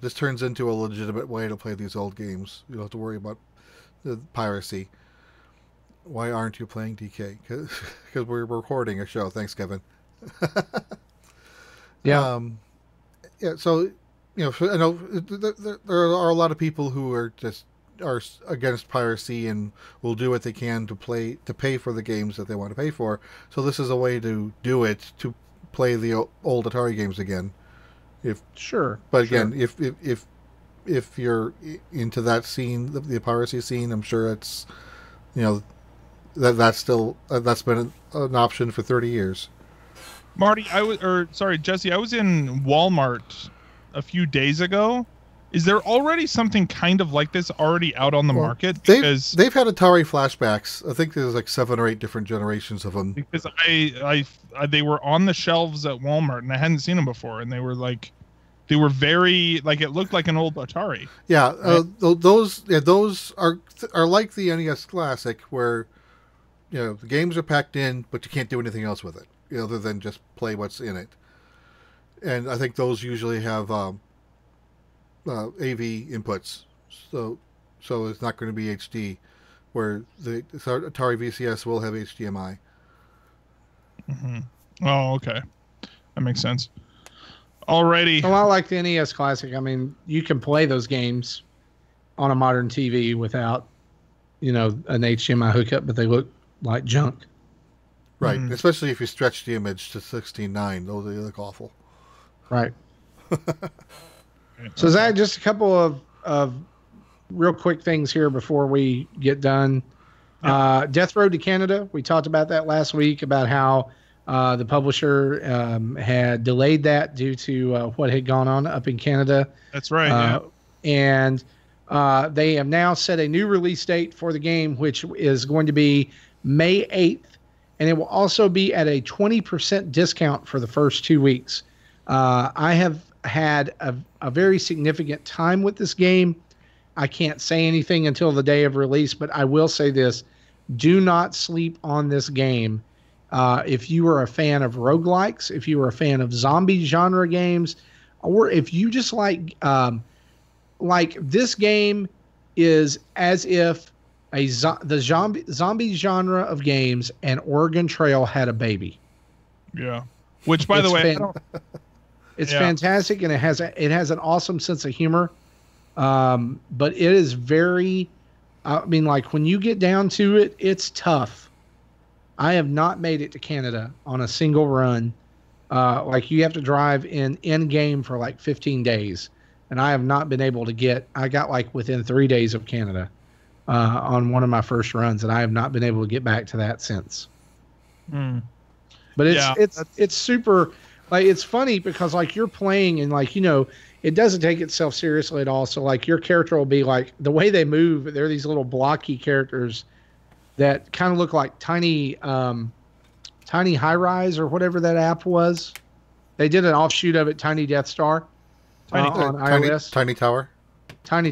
this turns into a legitimate way to play these old games. You don't have to worry about the piracy. Why aren't you playing DK? Because we're recording a show. Thanks, Kevin. Yeah. Yeah. So I know there are a lot of people who are against piracy and will do what they can to pay for the games that they want to pay for. So this is a way to do it, to play the old Atari games again. But again, if you're into that scene, the piracy scene, I'm sure it's that's been an option for 30 years. Marty, Jesse, I was in Walmart a few days ago. Is there already something kind of like this already out on the market? Because they've had Atari Flashbacks. I think there's like 7 or 8 different generations of them. Because they were on the shelves at Walmart, and I hadn't seen them before, and they were very it looked like an old Atari. Yeah, right? Those are like the NES Classic, where the games are packed in, but you can't do anything else with it other than just play what's in it. And I think those usually have AV inputs, so it's not going to be HD, where the Atari VCS will have HDMI. Mm-hmm. Oh, okay, that makes sense. Alrighty. A lot like the NES Classic. I mean, you can play those games on a modern TV without, an HDMI hookup, but they look like junk. Right, especially if you stretch the image to 16:9. Those they look awful. Right. So Zach, just a couple of real quick things here before we get done. Yeah. Death Road to Canada. We talked about that last week, about how the publisher had delayed that due to what had gone on up in Canada. That's right. And they have now set a new release date for the game, which is going to be May 8th. And it will also be at a 20% discount for the first 2 weeks. I have had a very significant time with this game. I can't say anything until the day of release, but I will say this. Do not sleep on this game. If you are a fan of roguelikes, if you are a fan of zombie genre games, or if you just like this game is as if the zombie genre of games and Oregon Trail had a baby. Yeah. Which, by the way, it's fantastic, and it has an awesome sense of humor. But it is very, like when you get down to it, it's tough. I have not made it to Canada on a single run. Like you have to drive in game for like 15 days. And I have not been able to I got like within 3 days of Canada on one of my first runs, and I have not been able to get back to that since. But it's super, like, it's funny because like you're playing and like, it doesn't take itself seriously at all. So like your character will be like, the way they move, they're these little blocky characters that kind of look like tiny high rise or whatever that app was. They did an offshoot of it, Tiny Death Star, on iOS. Tiny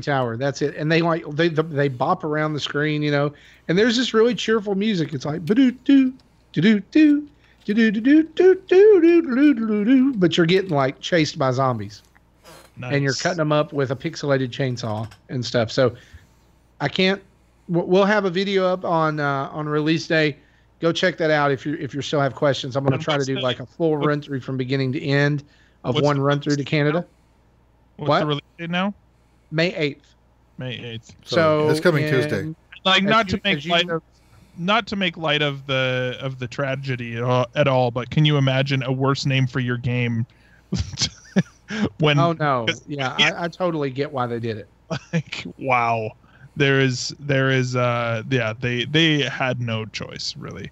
Tower. That's it. And they bop around the screen, and there's this really cheerful music. It's like, but you're getting like chased by zombies. Nice. And you're cutting them up with a pixelated chainsaw and stuff. So we'll have a video up on release day. Go check that out if you still have questions. I'm going to try to do like a full run through from beginning to end of one run through to Canada. What's the release date now? May 8th. May 8th. So this coming Tuesday. Like not to make light of the tragedy at all, but can you imagine a worse name for your game? Oh no. Yeah, I totally get why they did it. Like, wow. They had no choice, really.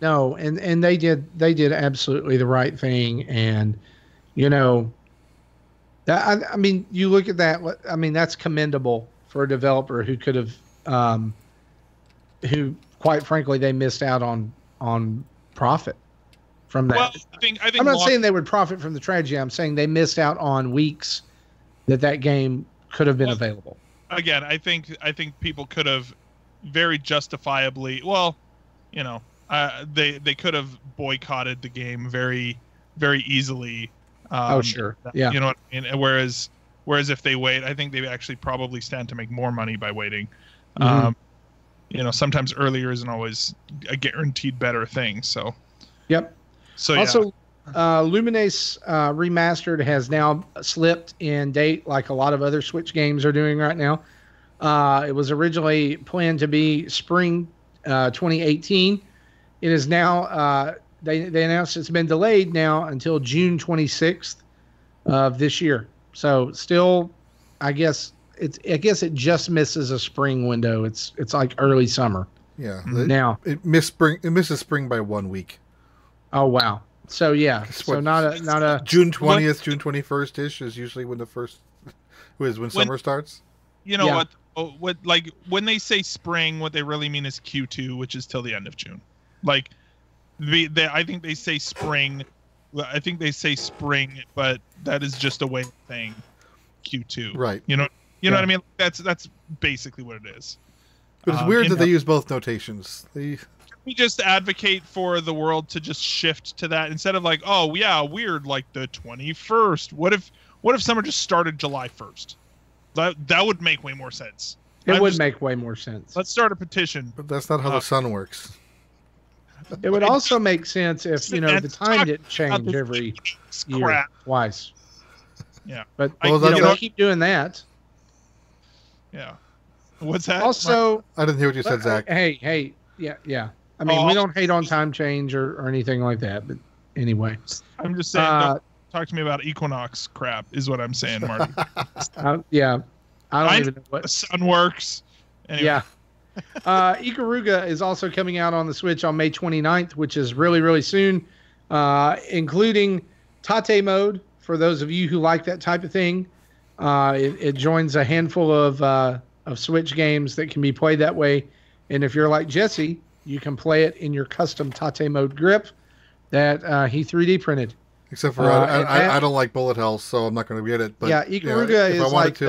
No, and they did absolutely the right thing. And I mean, you look at that. I mean, that's commendable for a developer who could have, who quite frankly they missed out on profit from that. Well, I think I'm not saying they would profit from the tragedy. I'm saying they missed out on weeks that game could have been available. Again, I think people could have very justifiably. Well, they could have boycotted the game very, very easily. Sure. Yeah. You know what I mean? Whereas if they wait, I think they actually probably stand to make more money by waiting. Mm-hmm. Sometimes earlier isn't always a guaranteed better thing. So. Yep. So also, Luminase Remastered has now slipped in date, like a lot of other Switch games are doing right now. It was originally planned to be spring 2018. It is now. They announced it's been delayed now until June 26th of this year. So still, I guess it just misses a spring window. It's like early summer. Yeah. Now it misses spring by 1 week. Oh wow. So yeah. So not a June 20th, June 21st ish is usually when when summer starts. You know what? Like when they say spring, what they really mean is Q2, which is till the end of June. Like. I think they say spring. I think they say spring, but that is just a way of saying Q2. Right. You know what I mean? That's basically what it is. But it's weird that they use both notations. We just advocate for the world to just shift to that instead of like, oh yeah, weird, like the 21st. What if summer just started July 1st? That would make way more sense. It would make way more sense. Let's start a petition. But that's not how the sun works. It would also make sense if the time didn't change every year twice. Yeah, but we keep doing that. Yeah. What's that? Also, I didn't hear what you said, Zach. Hey, yeah. I mean, we don't hate on time change or anything like that, but anyway. I'm just saying, don't talk to me about Equinox crap, is what I'm saying, Marty. Yeah. I don't even know what. The sun works. Anyway. Yeah. Ikaruga is also coming out on the Switch on May 29th, which is really, really soon, including Tate mode for those of you who like that type of thing. It joins a handful of Switch games that can be played that way. And if you're like Jesse, you can play it in your custom Tate mode grip that he 3D printed. Except for I don't like bullet hells, so I'm not going to get it. But yeah, Ikaruga is like,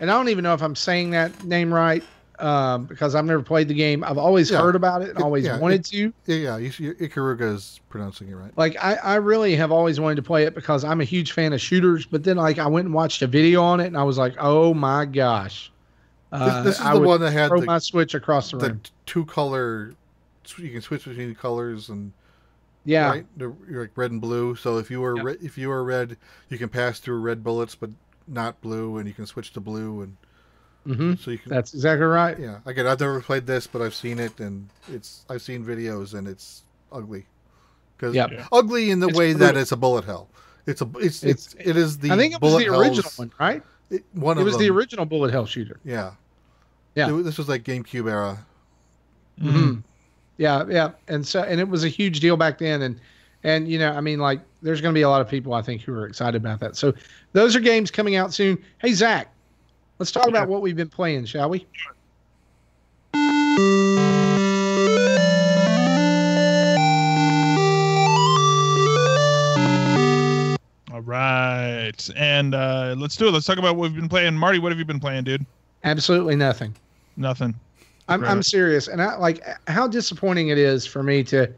and I don't even know if I'm saying that name right because I've never played the game. I've always heard about it and always wanted to. Yeah, Ikaruga is pronouncing it right. Like I really have always wanted to play it because I'm a huge fan of shooters. But then I went and watched a video on it and I was like, oh my gosh. This is the one that had my Switch across the room. 2-color, you can switch between the colors and right? You're like red and blue. So if you were red, you can pass through red bullets, but not blue, and you can switch to blue, and so you can. That's exactly right. Yeah, again, I've never played this, but I've seen it, and I've seen videos, and it's ugly. Ugly in the way that it's a bullet hell. It is the. I think it was the original one, right? It was the original bullet hell shooter. Yeah. Yeah. This was like GameCube era. Mm-hmm. Yeah. And it was a huge deal back then. And I mean, like, there's going to be a lot of people, I think, who are excited about that. So those are games coming out soon. Hey, Zach, let's talk about what we've been playing, shall we? All right. And let's do it. Let's talk about what we've been playing. Marty, what have you been playing, dude? Absolutely nothing. Nothing. I'm serious. And I like how disappointing it is for me to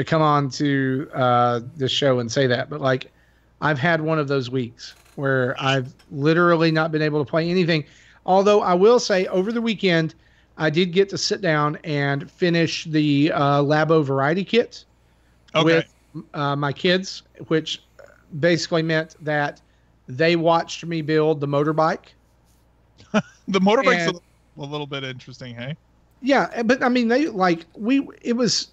come on to this show and say that. But like, I've had one of those weeks where I've literally not been able to play anything. Although I will say over the weekend, I did get to sit down and finish the Labo Variety Kit with my kids, which basically meant that they watched me build the motorbike. The motorbike's a little bit interesting, hey? Yeah, but I mean, it was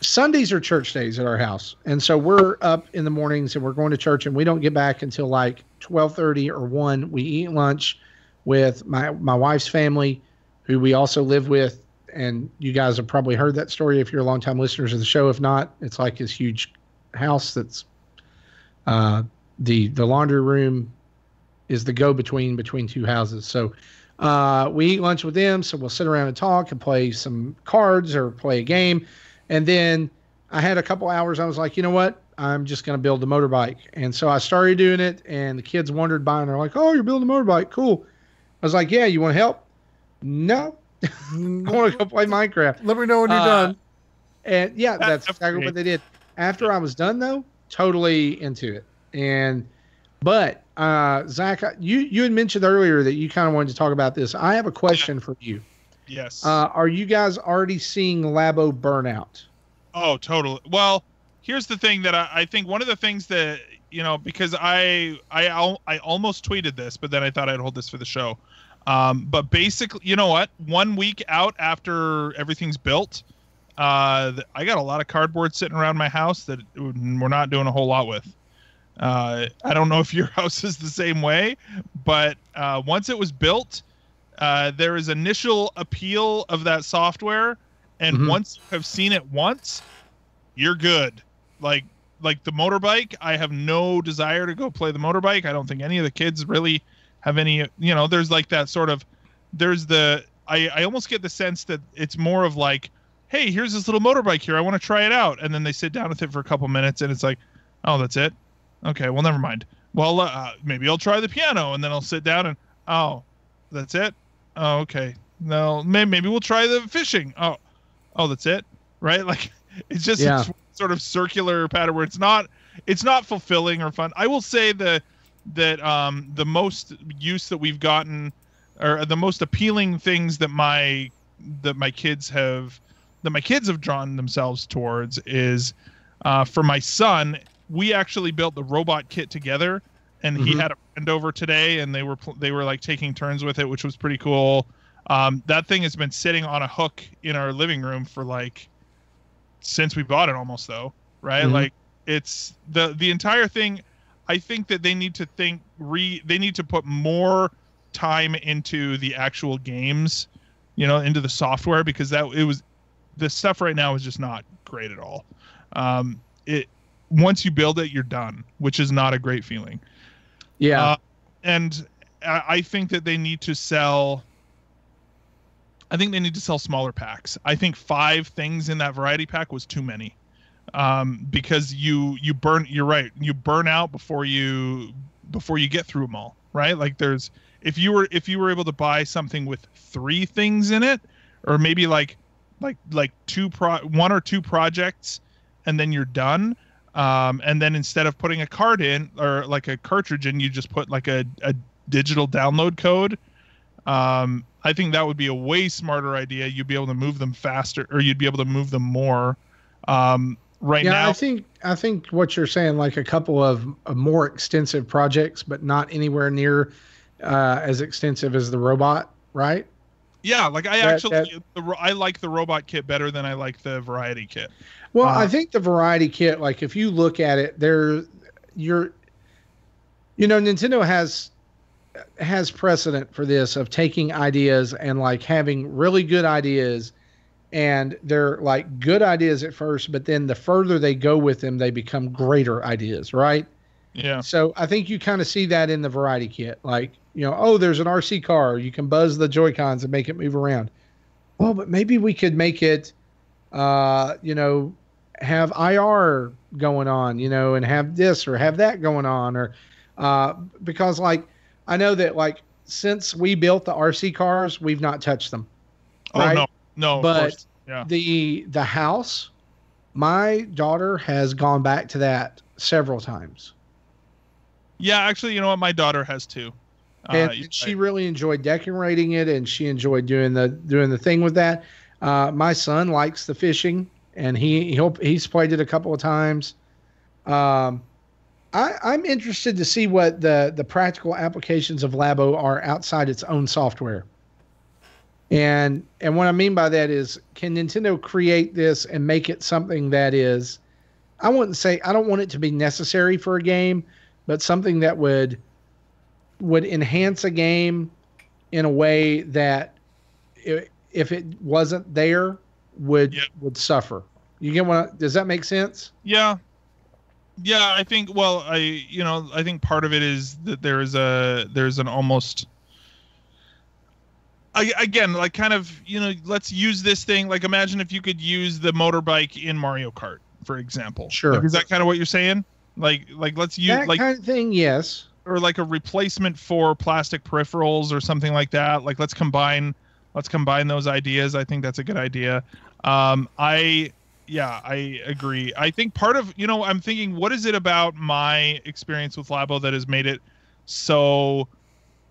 Sundays are church days at our house. And so we're up in the mornings and we're going to church and we don't get back until like 12:30 or 1. We eat lunch with my wife's family, who we also live with. And you guys have probably heard that story if you're longtime listeners of the show. If not, it's like this huge house that's the laundry room is the go-between between two houses. So we eat lunch with them. So we'll sit around and talk and play some cards or play a game. And then I had a couple hours. I was like, you know what? I'm just going to build a motorbike. And so I started doing it. And the kids wandered by and they're like, oh, you're building a motorbike. Cool. I was like, yeah, you want to help? No. I want to go play Minecraft. Let me know when you're done. And yeah, that's exactly what they did. After I was done, though, totally into it. But Zach, you had mentioned earlier that you kind of wanted to talk about this. I have a question for you. Yes. Are you guys already seeing Labo burnout? Oh, totally. Well, here's the thing that I think one of the things that, because I almost tweeted this, but then I thought I'd hold this for the show. But basically, you know what? 1 week out after everything's built, I got a lot of cardboard sitting around my house that we're not doing a whole lot with. I don't know if your house is the same way, but once it was built, there is initial appeal of that software, and once you have seen it once, you're good. Like the motorbike, I have no desire to go play the motorbike. I don't think any of the kids really have any, there's like that sort of, I almost get the sense that it's more of like, hey, here's this little motorbike here. I want to try it out. And then they sit down with it for a couple minutes and it's like, oh, that's it. Okay, well, never mind. Well, maybe I'll try the piano, and then I'll sit down and, oh, that's it? Oh, okay. No, maybe we'll try the fishing. Oh, that's it? Right? Like, it's just a sort of circular pattern where it's not fulfilling or fun. I will say that the most use that we've gotten, or the most appealing things that my kids have that my kids have drawn themselves towards is for my son. We actually built the robot kit together, and he had a friend over today, and they were like taking turns with it, which was pretty cool. That thing has been sitting on a hook in our living room for like since we bought it almost, though, right? Like it's the entire thing. I think that they need to they need to put more time into the actual games, into the software, because the stuff right now is just not great at all. Once you build it, you're done, which is not a great feeling. Yeah. And I think that they need to sell. I think they need to sell smaller packs. I think 5 things in that variety pack was too many, because you're right. You burn out before you get through them all, right? Like if you were able to buy something with 3 things in it, or maybe like 1 or 2 projects, and then you're done. And then instead of putting a card in, or like a cartridge in, you just put like a digital download code. I think that would be a way smarter idea. You'd be able to move them faster, or you'd be able to move them more. Now, I think what you're saying, like a couple of more extensive projects, but not anywhere near as extensive as the robot, right? Yeah, like I like the robot kit better than I like the variety kit. Well, I think the variety kit, like if you look at it, Nintendo has precedent for this, of taking ideas and like having really good ideas, and they're like good ideas at first, but then the further they go with them, they become greater ideas, right? Yeah. So I think you kind of see that in the variety kit. Like, there's an RC car. You can buzz the Joy-Cons and make it move around. Oh, but maybe we could make it, have IR going on, and have this or have that going on, or because like I know that like since we built the RC cars, we've not touched them. Right? Oh no, but of course. Yeah. The house, my daughter has gone back to that several times. Yeah, actually, you know what? My daughter has too. And she really enjoyed decorating it, and she enjoyed doing the thing with that. My son likes the fishing, and he's played it a couple of times. I'm interested to see what the practical applications of Labo are outside its own software. And what I mean by that is, can Nintendo create this and make it something that is, I don't want it to be necessary for a game, but something that would enhance a game in a way that if it wasn't there would suffer. You get does that make sense? Yeah. Yeah, I think, I think part of it is that there's an almost, again, like kind of, let's use this thing. Like imagine if you could use the motorbike in Mario Kart, for example. Sure. Like, is that kind of what you're saying? Like let's use that kind of thing. Yes. Or like a replacement for plastic peripherals or something like that. Like let's combine those ideas. I think that's a good idea. I agree. I think part of, I'm thinking, what is it about my experience with Labo that has made it so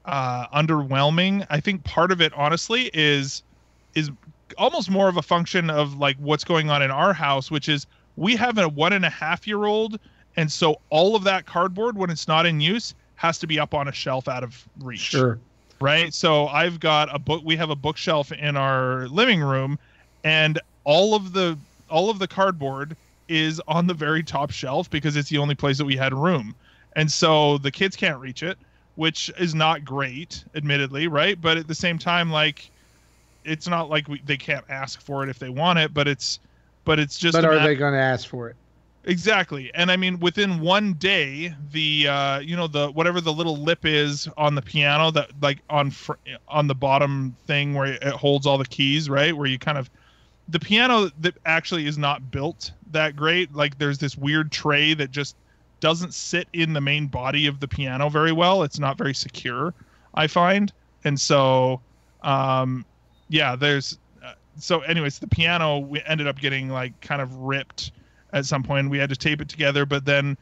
underwhelming? I think part of it, honestly, is almost more of a function of like what's going on in our house, which is we have a 1.5-year-old, and so all of that cardboard, when it's not in use, has to be up on a shelf out of reach. Sure. Right. So I've got we have a bookshelf in our living room, and all of the cardboard is on the very top shelf because it's the only place that we had room. And so the kids can't reach it, which is not great, admittedly, right? But at the same time, like, it's not like they can't ask for it if they want it, but it's just. But are they going to ask for it? Exactly. And I mean, within one day, the the whatever the little lip is on the piano, that like on the bottom thing where it holds all the keys, right? Where you kind of, the piano that actually is not built that great. Like there's this weird tray that just doesn't sit in the main body of the piano very well. It's not very secure, I find. And so, there's, so anyways, the piano, we ended up getting like kind of ripped at some point. We had to tape it together, but then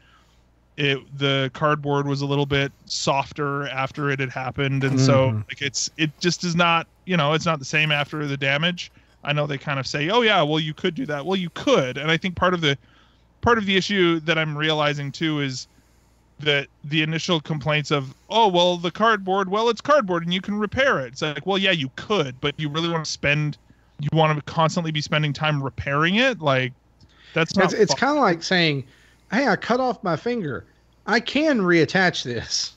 the cardboard was a little bit softer after it had happened. And so like it just is not, it's not the same after the damage. I know they kind of say, oh yeah, well you could do that. Well, you could. And I think part of the issue that I'm realizing too is that the initial complaints of, oh, well, the cardboard, well, it's cardboard and you can repair it. It's like, well, yeah, you could, but you really want to constantly be spending time repairing it? Like, that's not... It's kind of like saying, hey, I cut off my finger. I can reattach this.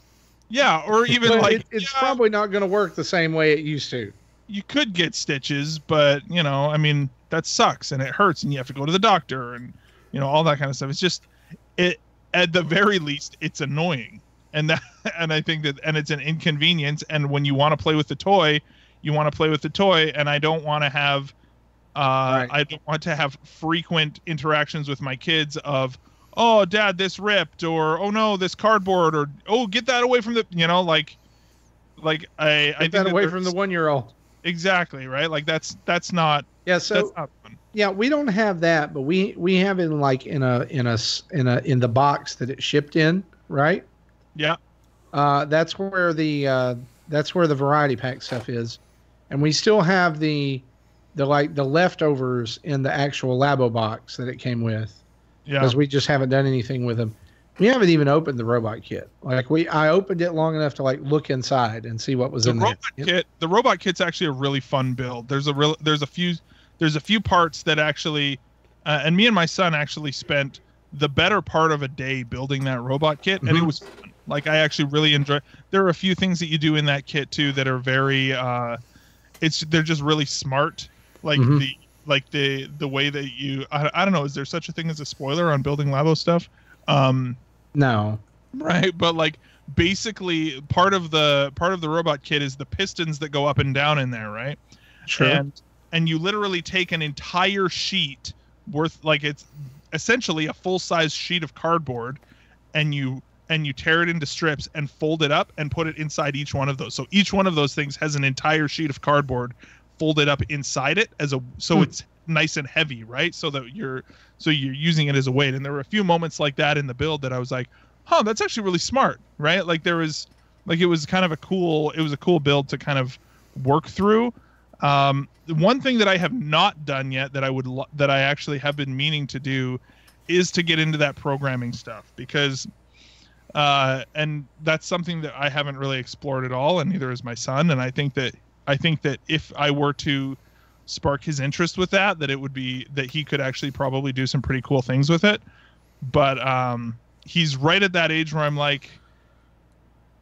Yeah, or even like... It's probably not going to work the same way it used to. You could get stitches, but, you know, I mean, that sucks and it hurts and you have to go to the doctor and, you know, all that kind of stuff. It's just... At the very least, it's annoying, and I think that, and it's an inconvenience. And when you want to play with the toy, you want to play with the toy, and I don't want to have, I don't want to have frequent interactions with my kids of, oh, Dad, this ripped, or oh no, this cardboard, or oh, get that away from the, you know, like I get that away from the 1-year-old. Exactly, right? Like that's not. Yeah, so. That's not fun. Yeah, we don't have that, but we have it in the box that it shipped in, right? Yeah. That's where the variety pack stuff is, and we still have the leftovers in the actual Labo box that it came with. Yeah. Because we just haven't done anything with them. We haven't even opened the robot kit. I opened it long enough to look inside and see what was in there. The robot kit's actually a really fun build. There's a few parts that actually, and me and my son actually spent the better part of a day building that robot kit, and it was fun. Like, I actually really enjoy. There are a few things that you do in that kit too that are very, they're just really smart. Like the way that you, I don't know, is there such a thing as a spoiler on building Labo stuff? No. Right, but like basically part of the robot kit is the pistons that go up and down in there, right? Sure. And you literally take an entire sheet worth, like, it's essentially a full-size sheet of cardboard, and you tear it into strips and fold it up and put it inside each one of those. So each one of those things has an entire sheet of cardboard folded up inside it it's nice and heavy, right? So you're using it as a weight. And there were a few moments like that in the build that I was like, huh, that's actually really smart, right? Like it was kind of a cool build to kind of work through. One thing that I have not done yet that I actually have been meaning to do is to get into that programming stuff, because and that's something that I haven't really explored at all, and neither has my son. And I think that if I were to spark his interest with that it would be that he could actually probably do some pretty cool things with it. But he's right at that age where I'm like,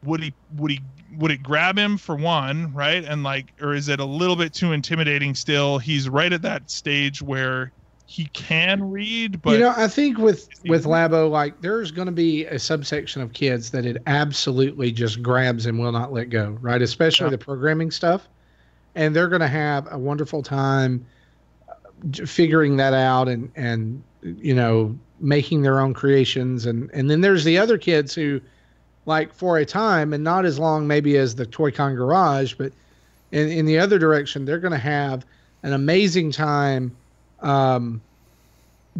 would it grab him, for one, right? And or is it a little bit too intimidating still? He's right at that stage where he can read, but I think with Labo, there's going to be a subsection of kids that it absolutely just grabs and will not let go, right? Especially the programming stuff, and they're going to have a wonderful time figuring that out and making their own creations, and then there's the other kids who, for a time, and not as long maybe as the Toy-Con Garage, but in the other direction, they're going to have an amazing time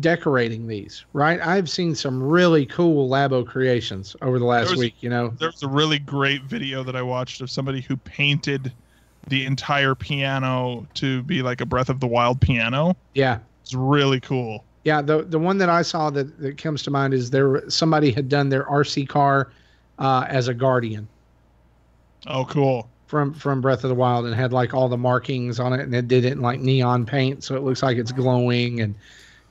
decorating these, right? I've seen some really cool Labo creations over the last week, There's a really great video that I watched of somebody who painted the entire piano to be like a Breath of the Wild piano. Yeah. It's really cool. Yeah, the one that I saw that comes to mind is somebody had done their RC car as a guardian. Oh, cool. From Breath of the Wild, and had all the markings on it, and it did it in neon paint, so it looks like it's glowing. And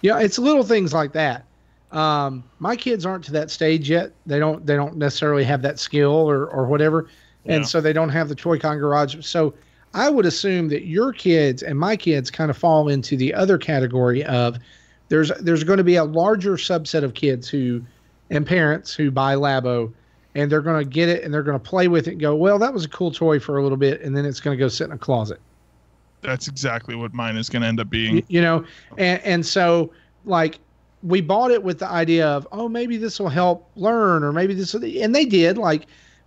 it's little things like that. My kids aren't to that stage yet. They don't necessarily have that skill or whatever, and so they don't have the Toy-Con Garage. So I would assume that your kids and my kids kind of fall into the other category of there's going to be a larger subset of kids and parents who buy Labo, and they're going to get it and they're going to play with it and go, well, that was a cool toy for a little bit, and then it's going to go sit in a closet. That's exactly what mine is going to end up being. And so we bought it with the idea of, oh, maybe this will help learn, or maybe this will, and they did,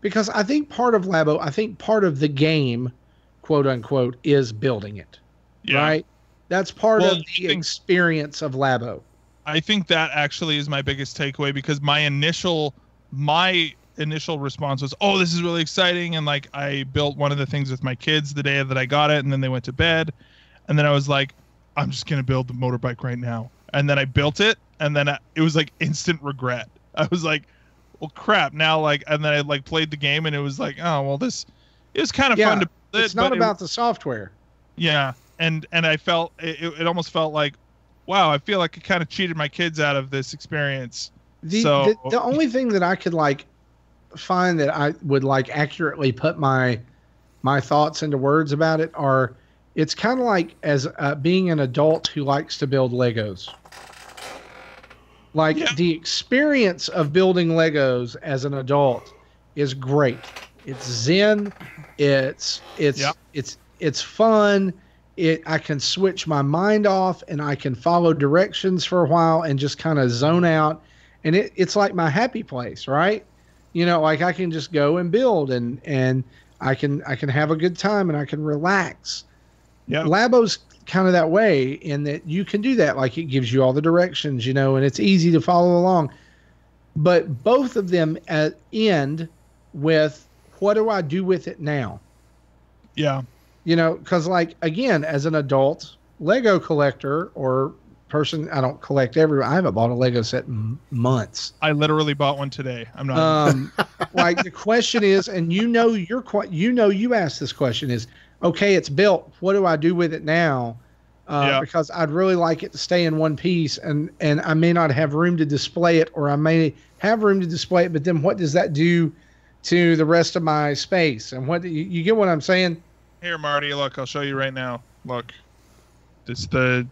because I think part of Labo, part of the game, quote unquote, is building it. Yeah. Right? That's part of the experience of Labo. I think that actually is my biggest takeaway, because my initial response was, oh, this is really exciting. And I built one of the things with my kids the day that I got it, and then they went to bed. And then I was like, I'm just gonna build the motorbike right now. And then I built it, and then it was like instant regret. I was like, well, crap. Now, like, and then I like played the game, and it was like, oh well, it was kind of fun to build it. It's not about the software. Yeah, and I felt it almost felt like, wow, I feel like I kind of cheated my kids out of this experience. The only thing that I could like find that I would like accurately put my thoughts into words about it are, it's kind of like as being an adult who likes to build Legos. Like the experience of building Legos as an adult is great. It's zen. It's fun. I can switch my mind off and I can follow directions for a while and just kind of zone out. And it's like my happy place, right? You know, like I can just go and build and I can have a good time and I can relax. Yeah. Labo's kind of that way in that you can do that. Like it gives you all the directions, you know, and it's easy to follow along. But both of them end with, what do I do with it now? Yeah. You know, because like, again, as an adult Lego collector or person, I don't collect I haven't bought a Lego set in months. I literally bought one today. I'm not. Like the question is, and you asked this question is, okay, it's built. What do I do with it now? Because I'd really like it to stay in one piece, and I may not have room to display it, or I may have room to display it, but then what does that do to the rest of my space? And what you get what I'm saying? Here, Marty, look, I'll show you right now. Look, it's the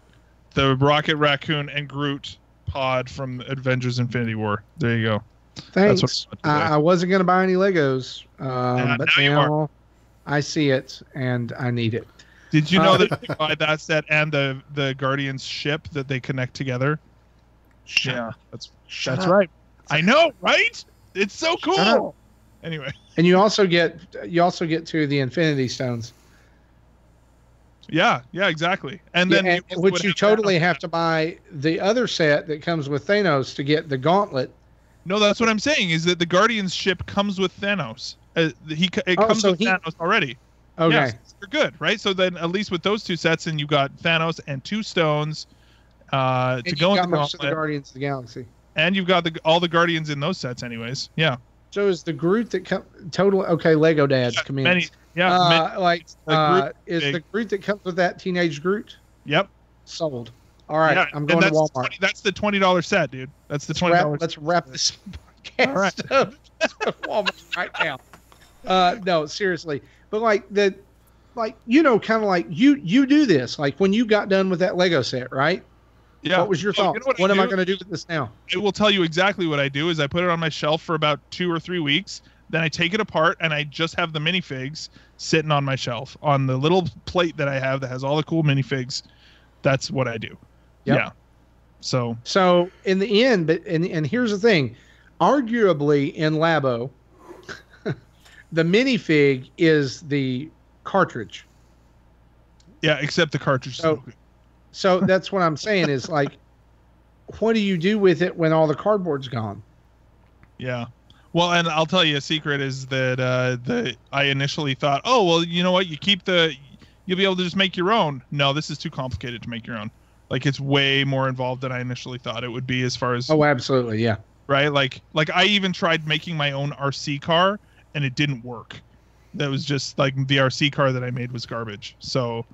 Rocket Raccoon and Groot pod from Avengers Infinity War. There you go. Thanks. That's what I wasn't going to buy any Legos, but now I see it and I need it. Did you know that you buy that set and the Guardians ship that they connect together? That's right. I know, right? It's so cool. Anyway, and you also get to the Infinity Stones. Yeah, exactly. And then which you totally have to buy the other set that comes with Thanos to get the gauntlet. No, that's what I'm saying. Is that the Guardians ship comes with Thanos? It comes with Thanos already. Okay, yes, you're good, right? So then, at least with those two sets, and you got Thanos and 2 stones to go in the most of the Guardians of the Galaxy, and you've got all the Guardians in those sets, anyways. Yeah. So is the Groot that totally okay? Lego Dad, come in. Is the Groot that comes with that Teenage Groot? Yep. Sold. All right, I'm going to Walmart. That's the $20 set, dude. That's the $20. Let's wrap this podcast up. Walmart right now. No, seriously. But like you know, kind of like you do this. Like when you got done with that Lego set, right? Yeah. What was your thought? You know what am I going to do with this now? It will tell you exactly what I do. Is I put it on my shelf for about 2 or 3 weeks. Then I take it apart and I just have the minifigs sitting on my shelf on the little plate that I have that has all the cool minifigs. That's what I do. Yep. Yeah. So in the end, and here's the thing, arguably in Labo, the minifig is the cartridge. Yeah, except the cartridge. So that's what I'm saying is like, what do you do with it when all the cardboard's gone? Yeah. Well, and I'll tell you a secret is that I initially thought, oh, well, you know what? You'll be able to just make your own. No, this is too complicated to make your own. Like it's way more involved than I initially thought it would be as far as. Oh, absolutely. Yeah. Right. Like I even tried making my own RC car and it didn't work. That was just like the RC car that I made was garbage. So,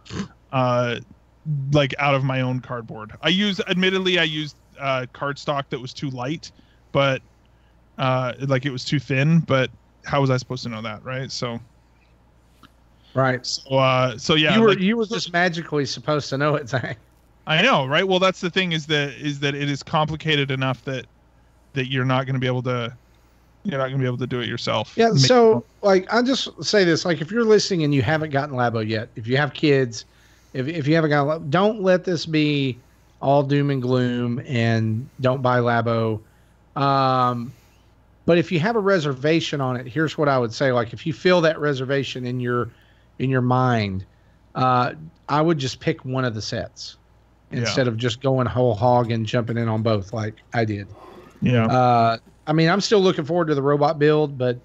like out of my own cardboard. Admittedly, I used cardstock that was too light, but like it was too thin. But how was I supposed to know that, right? So, right. So yeah, you were just magically supposed to know it, Zach. I know, right? Well, that's the thing is that it is complicated enough that you're not going to be able to. You're not going to be able to do it yourself. Yeah. So, like, I'll just say this: like, if you're listening and you haven't gotten Labo yet, if you have kids. If you haven't got, don't let this be all doom and gloom, and don't buy Labo. But if you have a reservation on it, here's what I would say: like, if you feel that reservation in your mind, I would just pick one of the sets instead of just going whole hog and jumping in on both, like I did. Yeah. I mean, I'm still looking forward to the robot build, but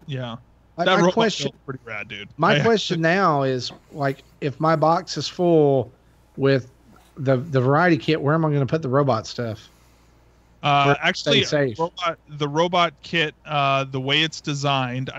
yeah. Like, that my robot question, built pretty rad, dude. my question now is, like, if my box is full with the variety kit, where am I going to put the robot stuff? Actually, safe? the robot kit, the way it's designed,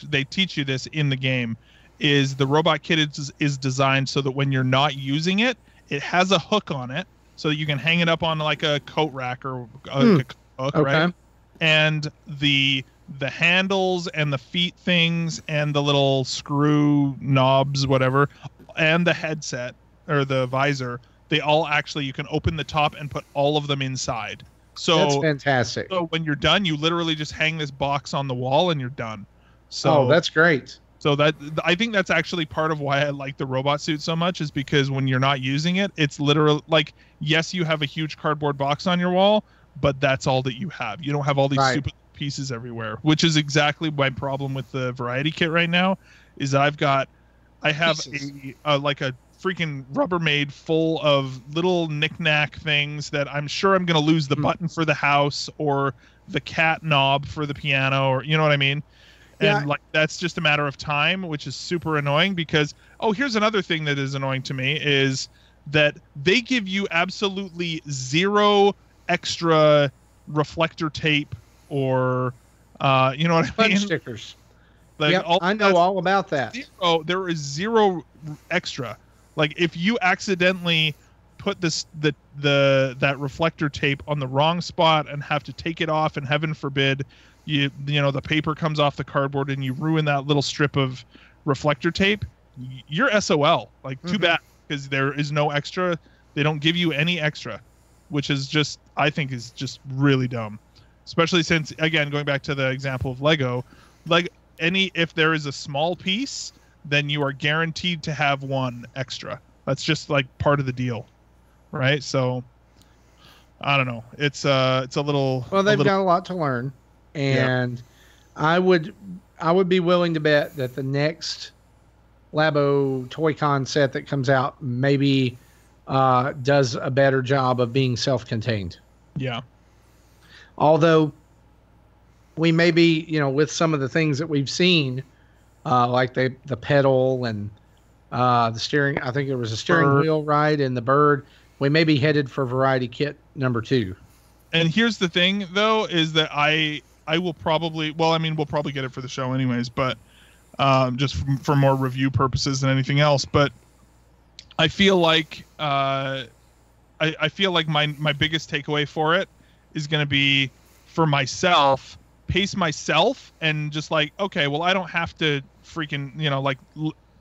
they teach you this in the game, is the robot kit is designed so that when you're not using it, it has a hook on it so that you can hang it up on like a coat rack or a hook, Okay. right? And the handles and the feet things and the little screw knobs, whatever, and the headset or the visor, they all actually, you can open the top and put all of them inside. So that's fantastic. So when you're done, you literally just hang this box on the wall and you're done. So that's great. So I think that's actually part of why I like the robot suit so much, is because when you're not using it, it's literally like, yes, you have a huge cardboard box on your wall, but that's all that you have. You don't have all these stupid pieces everywhere, which is exactly my problem with the variety kit right now. Is I have a like a freaking Rubbermaid full of little knick-knack things that I'm sure I'm going to lose the button for the house or the cat knob for the piano, or you know what I mean? And like, that's just a matter of time, which is super annoying because, here's another thing that is annoying to me is that they give you absolutely zero extra reflector tape or, you know what I mean? Punch stickers. Like, I know all about that. There is zero extra. Like, if you accidentally put that reflector tape on the wrong spot and have to take it off, and heaven forbid you know the paper comes off the cardboard and you ruin that little strip of reflector tape, you're SOL. Like, too bad, because there is no extra. They don't give you any extra, which is just, I think, is just really dumb. Especially since, again, going back to the example of Lego, like, if there is a small piece, then you are guaranteed to have one extra. That's just like part of the deal, right? So I don't know. It's a little. Well, they've got a lot to learn, and I would be willing to bet that the next Labo Toy-Con set that comes out maybe does a better job of being self-contained. Yeah. Although we may be, with some of the things that we've seen, like the pedal and the steering. I think there was a steering wheel, right, and the bird. We may be headed for variety kit number 2. And here's the thing, though, is that I will probably, we'll probably get it for the show anyways, but just for more review purposes than anything else. But I feel like I feel like my biggest takeaway for it is going to be, for myself, pace myself and just like, okay, well, I don't have to freaking, like,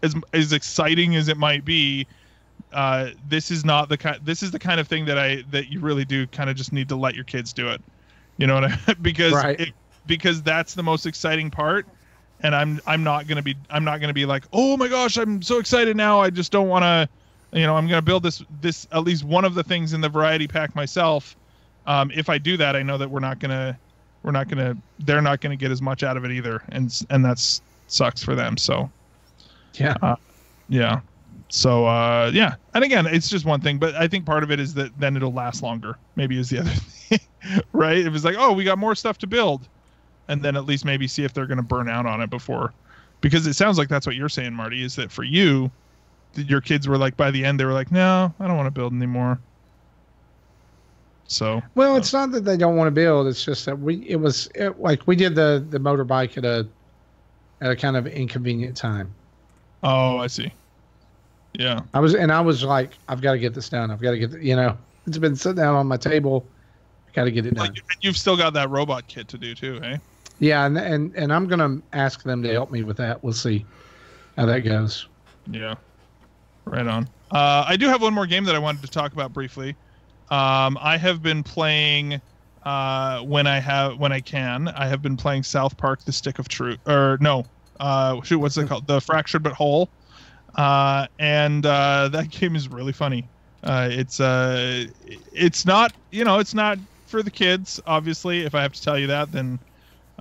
as exciting as it might be, this is not the kind. This is the kind of thing that you really do kind of just need to let your kids do it. You know what I mean? Because that's the most exciting part. And I'm not gonna be like, oh my gosh, I'm so excited now. I just don't want to, I'm gonna build this at least one of the things in the variety pack myself. If I do that, I know that they're not gonna get as much out of it either, and that sucks for them. So yeah. So, and again, it's just one thing, but I think part of it is that then it'll last longer, maybe, is the other thing, right? It was like, we got more stuff to build, and then at least maybe see if they're going to burn out on it before, because it sounds like that's what you're saying, Marty, is that for you, your kids were like, by the end, they were like, no, I don't want to build anymore. So, well, it's not that they don't want to build. It's just that we did the motorbike at a kind of inconvenient time. Oh, I see. Yeah. I was like, I've got to get this done. I've got to get, it's been sitting down on my table. I got to get it done. You've still got that robot kit to do too, hey? Yeah. And I'm going to ask them to help me with that. We'll see how that goes. Yeah. Right on. I do have one more game that I wanted to talk about briefly. I have been playing, when I can, I have been playing South Park: The Stick of Truth, or no, what's it called? The Fractured But Whole. And that game is really funny. It's not, it's not for the kids, obviously. If I have to tell you that, then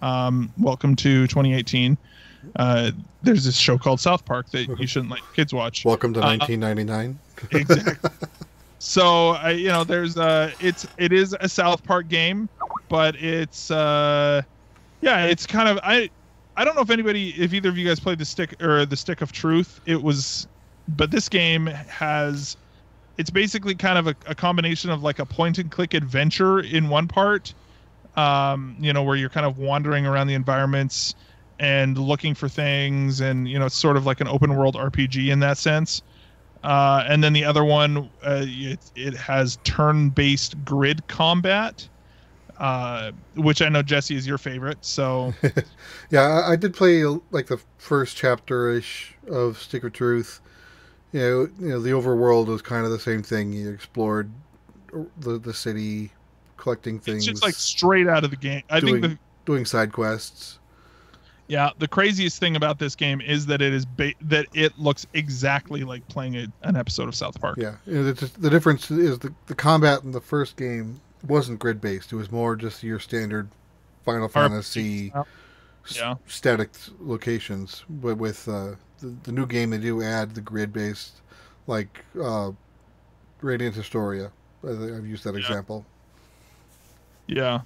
welcome to 2018. There's this show called South Park that you shouldn't let kids watch. Welcome to 1999. Exactly. So there's it is a South Park game, but it's it's kind of, I I don't know if either of you guys played the Stick of Truth. But this game has, it's basically kind of a combination of like a point and click adventure in one part, where you're kind of wandering around the environments and looking for things, and it's sort of like an open world RPG in that sense. And then the other one, it has turn-based grid combat, which I know, Jesse, is your favorite. So, yeah, I did play like the first chapter-ish of Stick of Truth. The overworld was kind of the same thing. You explored the city, collecting things. It's just like straight out of the game. Doing side quests. Yeah, the craziest thing about this game is that it looks exactly like playing an episode of South Park. Yeah, the difference is the combat in the first game wasn't grid based. It was more just your standard Final Fantasy static locations. But with the new game, they do add the grid based, like Radiant Historia. I've used that example. Yeah.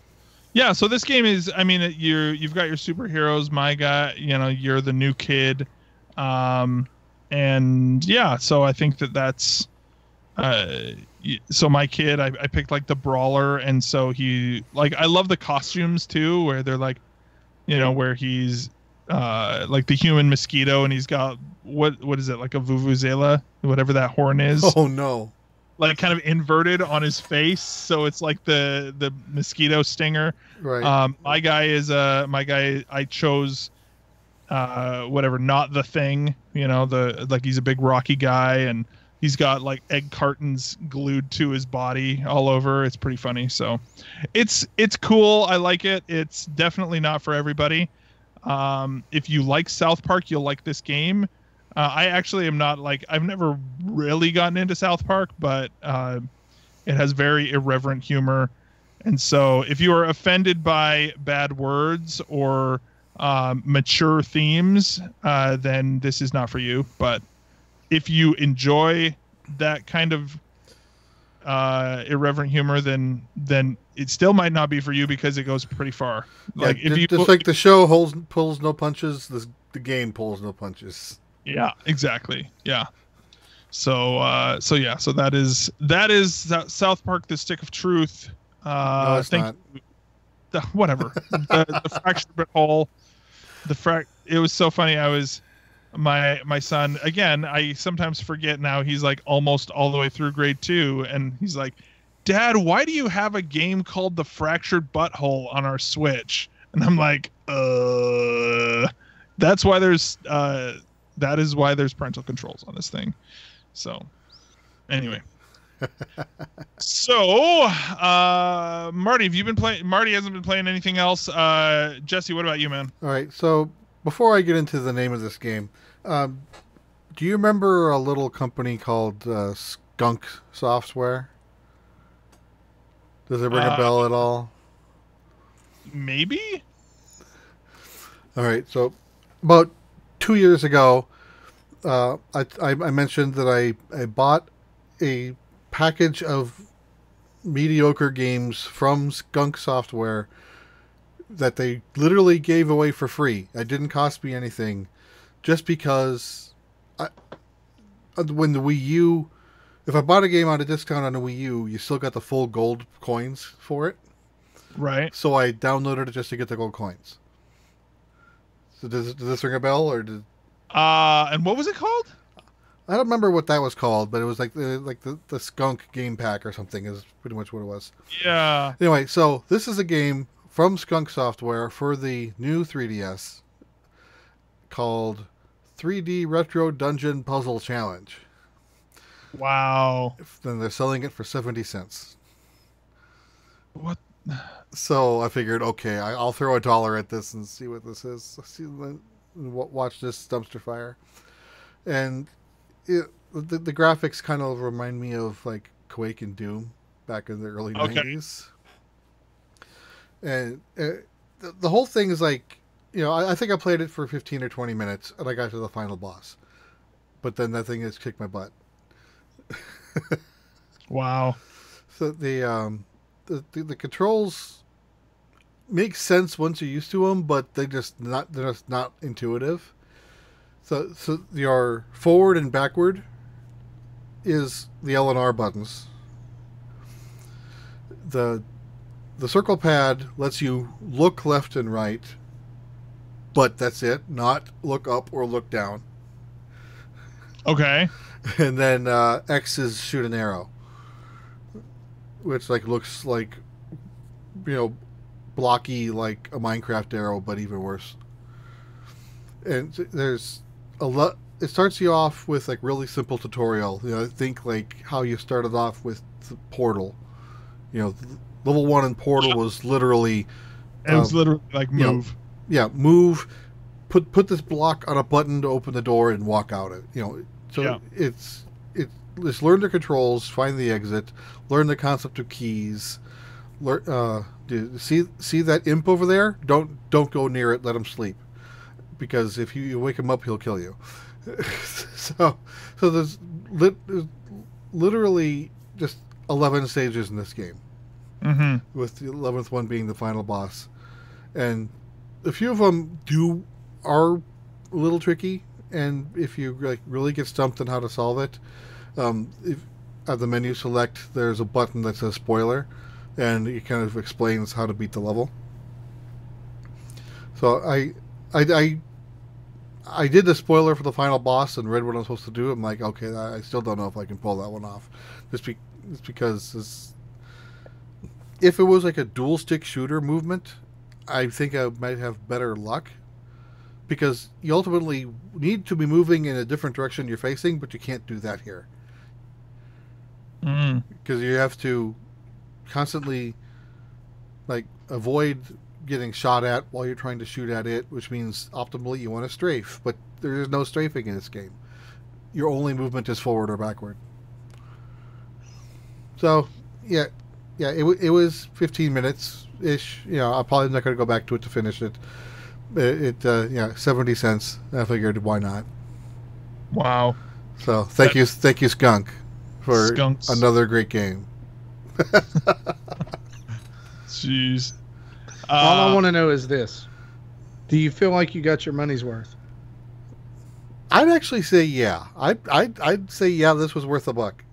Yeah, so this game is, you've got your superheroes, my guy, you're the new kid. And yeah, so I think that's, so my kid, I picked like the brawler. And so I love the costumes too, where they're like, where he's, like the human mosquito, and he's got, what is it? Like a vuvuzela, whatever that horn is. Oh no. Like kind of inverted on his face, so it's like the mosquito stinger. Right. My guy I chose not the Thing, he's a big rocky guy, and he's got like egg cartons glued to his body all over. It's pretty funny. So it's cool. I like it. It's definitely not for everybody. If you like South Park, you'll like this game. I actually am not I've never really gotten into South Park, but it has very irreverent humor. And so if you are offended by bad words or mature themes, then this is not for you. But if you enjoy that kind of irreverent humor, then it still might not be for you, because it goes pretty far. Like like the show pulls no punches, the game pulls no punches. Yeah, exactly. Yeah. So that is South Park: The Stick of Truth. No, it's not. Whatever. the fractured bit hole. It was so funny. My son, again, I sometimes forget now, he's like almost all the way through grade 2, and he's like, "Dad, why do you have a game called The Fractured Butthole on our Switch?" And I'm like, that is why there's parental controls on this thing. So, anyway. So, Marty, Marty hasn't been playing anything else. Jesse, what about you, man? All right. So, before I get into the name of this game, do you remember a little company called Skunk Software? Does it ring a bell at all? Maybe. All right. So, about 2 years ago, I mentioned that I bought a package of mediocre games from Skunk Software that they literally gave away for free. It didn't cost me anything, just because when the Wii U, if I bought a game on a discount on the Wii U, you still got the full gold coins for it. Right. So I downloaded it just to get the gold coins. So does this ring a bell, or did? And what was it called? I don't remember what that was called, but it was like the Skunk game pack or something is pretty much what it was. Yeah. Anyway, so this is a game from Skunk Software for the new 3DS called 3D Retro Dungeon Puzzle Challenge. Wow. Then they're selling it for 70 cents. What? So I figured, okay, I'll throw $1 at this and see what this is. Watch this dumpster fire. And the graphics kind of remind me of like Quake and Doom back in the early 90s. And the whole thing is like, I think I played it for 15 or 20 minutes and I got to the final boss. But then that thing has kicked my butt. Wow. So the controls make sense once you're used to them, but they're just not intuitive. So your forward and backward is the L and R buttons. The circle pad lets you look left and right, but that's it. Not look up or look down. Okay. And then X is shoot an arrow, which looks like, blocky like a Minecraft arrow, but even worse. And there's a lot. It starts you off with really simple tutorial. Think how you started off with the Portal. Level 1 in Portal was literally. It was literally move. Move. Put this block on a button to open the door and walk out it. It's just learn the controls, find the exit, learn the concept of keys. See that imp over there? Don't go near it. Let him sleep, because if you wake him up, he'll kill you. so there's literally just 11 stages in this game, with the 11th one being the final boss, and a few of them are a little tricky. And if you really get stumped on how to solve it, if at the menu select, there's a button that says spoiler, and it kind of explains how to beat the level. So I did the spoiler for the final boss and read what I'm supposed to do. I'm like, okay, I still don't know if I can pull that one off, just because if it was a dual stick shooter movement, I think I might have better luck. Because you ultimately need to be moving in a different direction you're facing, but you can't do that here. Because you have to constantly avoid getting shot at while you're trying to shoot at it, which means optimally you want to strafe, but there is no strafing in this game. Your only movement is forward or backward. So it was 15 minutes ish. I'm probably not going to go back to it to finish it. 70 cents. I figured, why not? Wow. So thank you, Skunk, for Skunks. Another great game. Jeez. All I want to know is this: do you feel like you got your money's worth? I'd actually say yeah. I'd say yeah. This was worth a buck.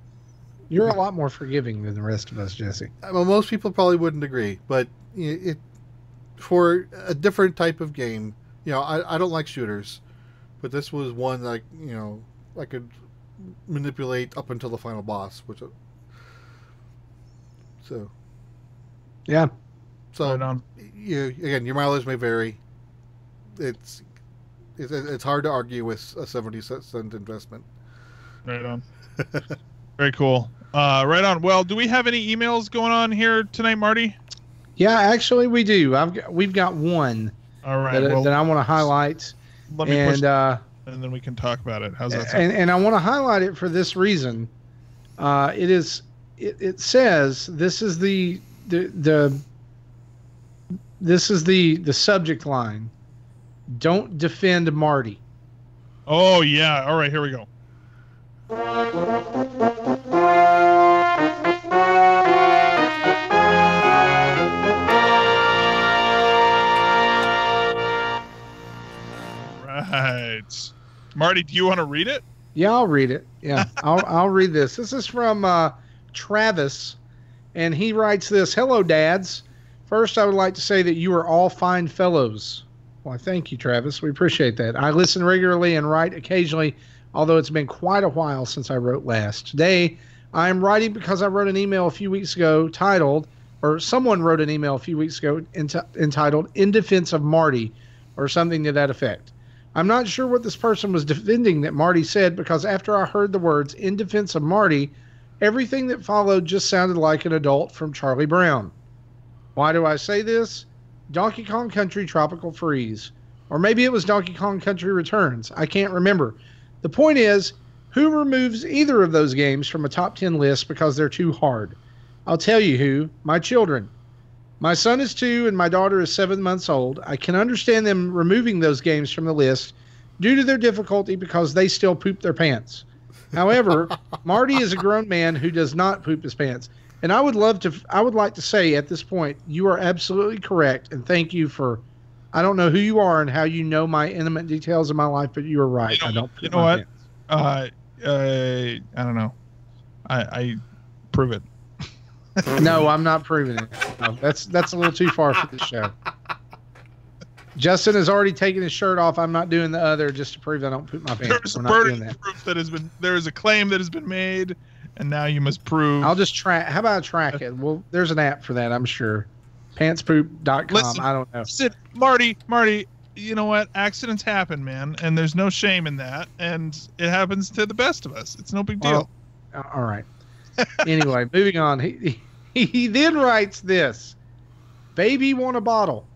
You're a lot more forgiving than the rest of us, Jesse. Well, most people probably wouldn't agree, but it. For a different type of game, I don't like shooters, but this was one I could manipulate up until the final boss, yeah. So right on. Again, your mileage may vary. It's hard to argue with a 70-cent investment. Right on. Very cool. Right on. Well, do we have any emails going on here tonight, Marty? Yeah, actually, we do. We've got one. All right. That I want to highlight. Let me push and then we can talk about it. How's that sound? And I want to highlight it for this reason. It says this is the subject line. Don't defend Marty. Oh yeah. All right. Here we go. Right. Marty, do you want to read it? Yeah, I'll read it. Yeah, I'll read this. This is from Travis, and he writes this: "Hello, dads. First, I would like to say that you are all fine fellows." Well, thank you, Travis. We appreciate that. I listen regularly and write occasionally, although it's been quite a while since I wrote last. Today, I am writing because I wrote an email a few weeks ago someone wrote an email a few weeks ago entitled "In Defense of Marty," or something to that effect. I'm not sure what this person was defending that Marty said, because after I heard the words "in defense of Marty," everything that followed just sounded like an adult from Charlie Brown. Why do I say this? Donkey Kong Country Tropical Freeze. Or maybe it was Donkey Kong Country Returns. I can't remember. The point is, who removes either of those games from a top 10 list because they're too hard? I'll tell you who. My children. My son is 2 and my daughter is 7 months old. I can understand them removing those games from the list due to their difficulty because they still poop their pants. However, Marty is a grown man who does not poop his pants. And I would like to say at this point, you are absolutely correct. And thank you for, I don't know who you are and how you know my intimate details of my life, but you are right. You know what? I don't know. I prove it. No, I'm not proving it. No, that's a little too far for this show. Justin has already taken his shirt off. I'm not doing the other just to prove I don't poop my pants. There's a burden of proof there is a claim that has been made, and now you must prove. I'll just track. How about I track it? Well, there's an app for that, I'm sure. Pantspoop.com. Listen, I don't know. Listen, Marty, you know what? Accidents happen, man, and there's no shame in that, and it happens to the best of us. It's no big deal. Well, all right. Anyway, moving on. He then writes this. Baby want a bottle.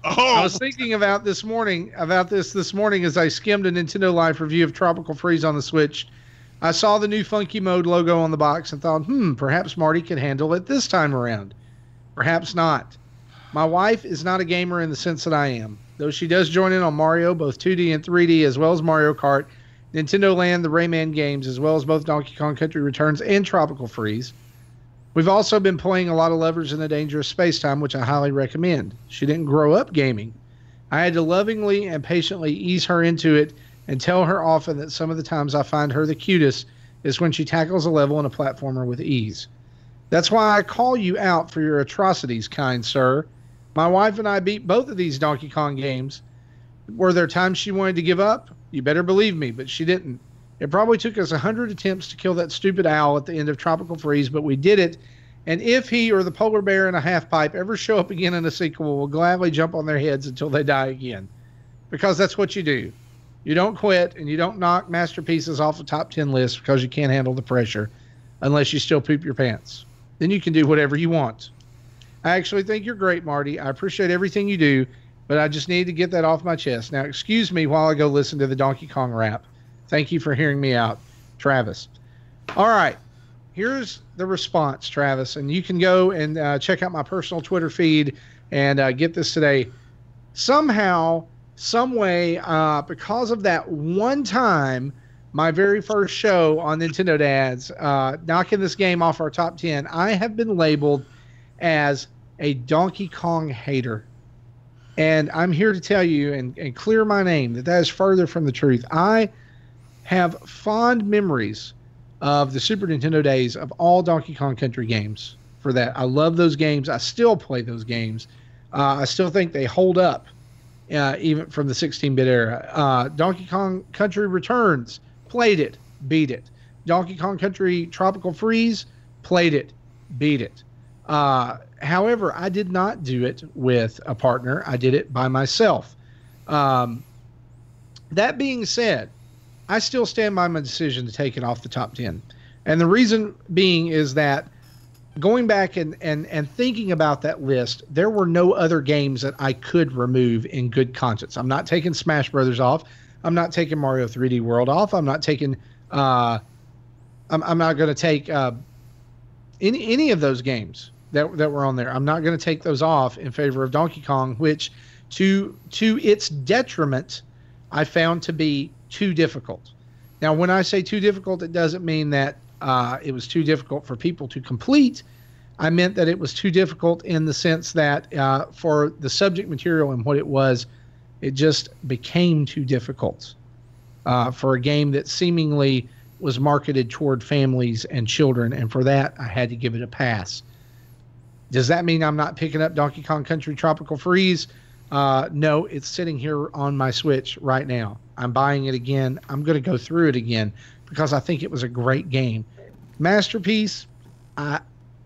Oh. I was thinking about this morning as I skimmed a Nintendo Life review of Tropical Freeze on the Switch. I saw the new Funky Mode logo on the box and thought, perhaps Marty can handle it this time around. Perhaps not. My wife is not a gamer in the sense that I am, though she does join in on Mario, both 2D and 3D, as well as Mario Kart, Nintendo Land, the Rayman games, as well as both Donkey Kong Country Returns and Tropical Freeze. We've also been playing a lot of Lovers in a Dangerous Space-Time, which I highly recommend. She didn't grow up gaming. I had to lovingly and patiently ease her into it and tell her often that some of the times I find her the cutest is when she tackles a level in a platformer with ease. That's why I call you out for your atrocities, kind sir. My wife and I beat both of these Donkey Kong games. Were there times she wanted to give up? You better believe me, but she didn't. It probably took us 100 attempts to kill that stupid owl at the end of Tropical Freeze, but we did it. And if he or the polar bear in a half pipe ever show up again in a sequel, we'll gladly jump on their heads until they die again. Because that's what you do. You don't quit, and you don't knock masterpieces off the top 10 list because you can't handle the pressure, unless you still poop your pants. Then you can do whatever you want. I actually think you're great, Marty. I appreciate everything you do, but I just need to get that off my chest. Now, excuse me while I go listen to the Donkey Kong rap. Thank you for hearing me out, Travis. All right. Here's the response, Travis. And you can go and check out my personal Twitter feed and get this today. Somehow, some way, because of that one time, my very first show on Nintendo Dads, knocking this game off our top 10, I have been labeled as a Donkey Kong hater. And I'm here to tell you and clear my name that is further from the truth. I have fond memories of the Super Nintendo days of all Donkey Kong Country games for that. I love those games. I still play those games. I still think they hold up, even from the 16-bit era. Donkey Kong Country Returns, played it, beat it. Donkey Kong Country Tropical Freeze, played it, beat it. However, I did not do it with a partner. I did it by myself. That being said, I still stand by my decision to take it off the top 10. And the reason being is that going back and thinking about that list, there were no other games that I could remove in good conscience. I'm not taking Smash Brothers off. I'm not taking Mario 3D World off. I'm not taking I'm not going to take any of those games that were on there. I'm not going to take those off in favor of Donkey Kong, which to its detriment, I found to be too difficult. Now, when I say too difficult, it doesn't mean that it was too difficult for people to complete. I meant that it was too difficult in the sense that for the subject material and what it was, it just became too difficult for a game that seemingly was marketed toward families and children, and for that, I had to give it a pass. Does that mean I'm not picking up Donkey Kong Country Tropical Freeze? No, it's sitting here on my Switch right now. I'm buying it again. I'm going to go through it again because I think it was a great game. Masterpiece, I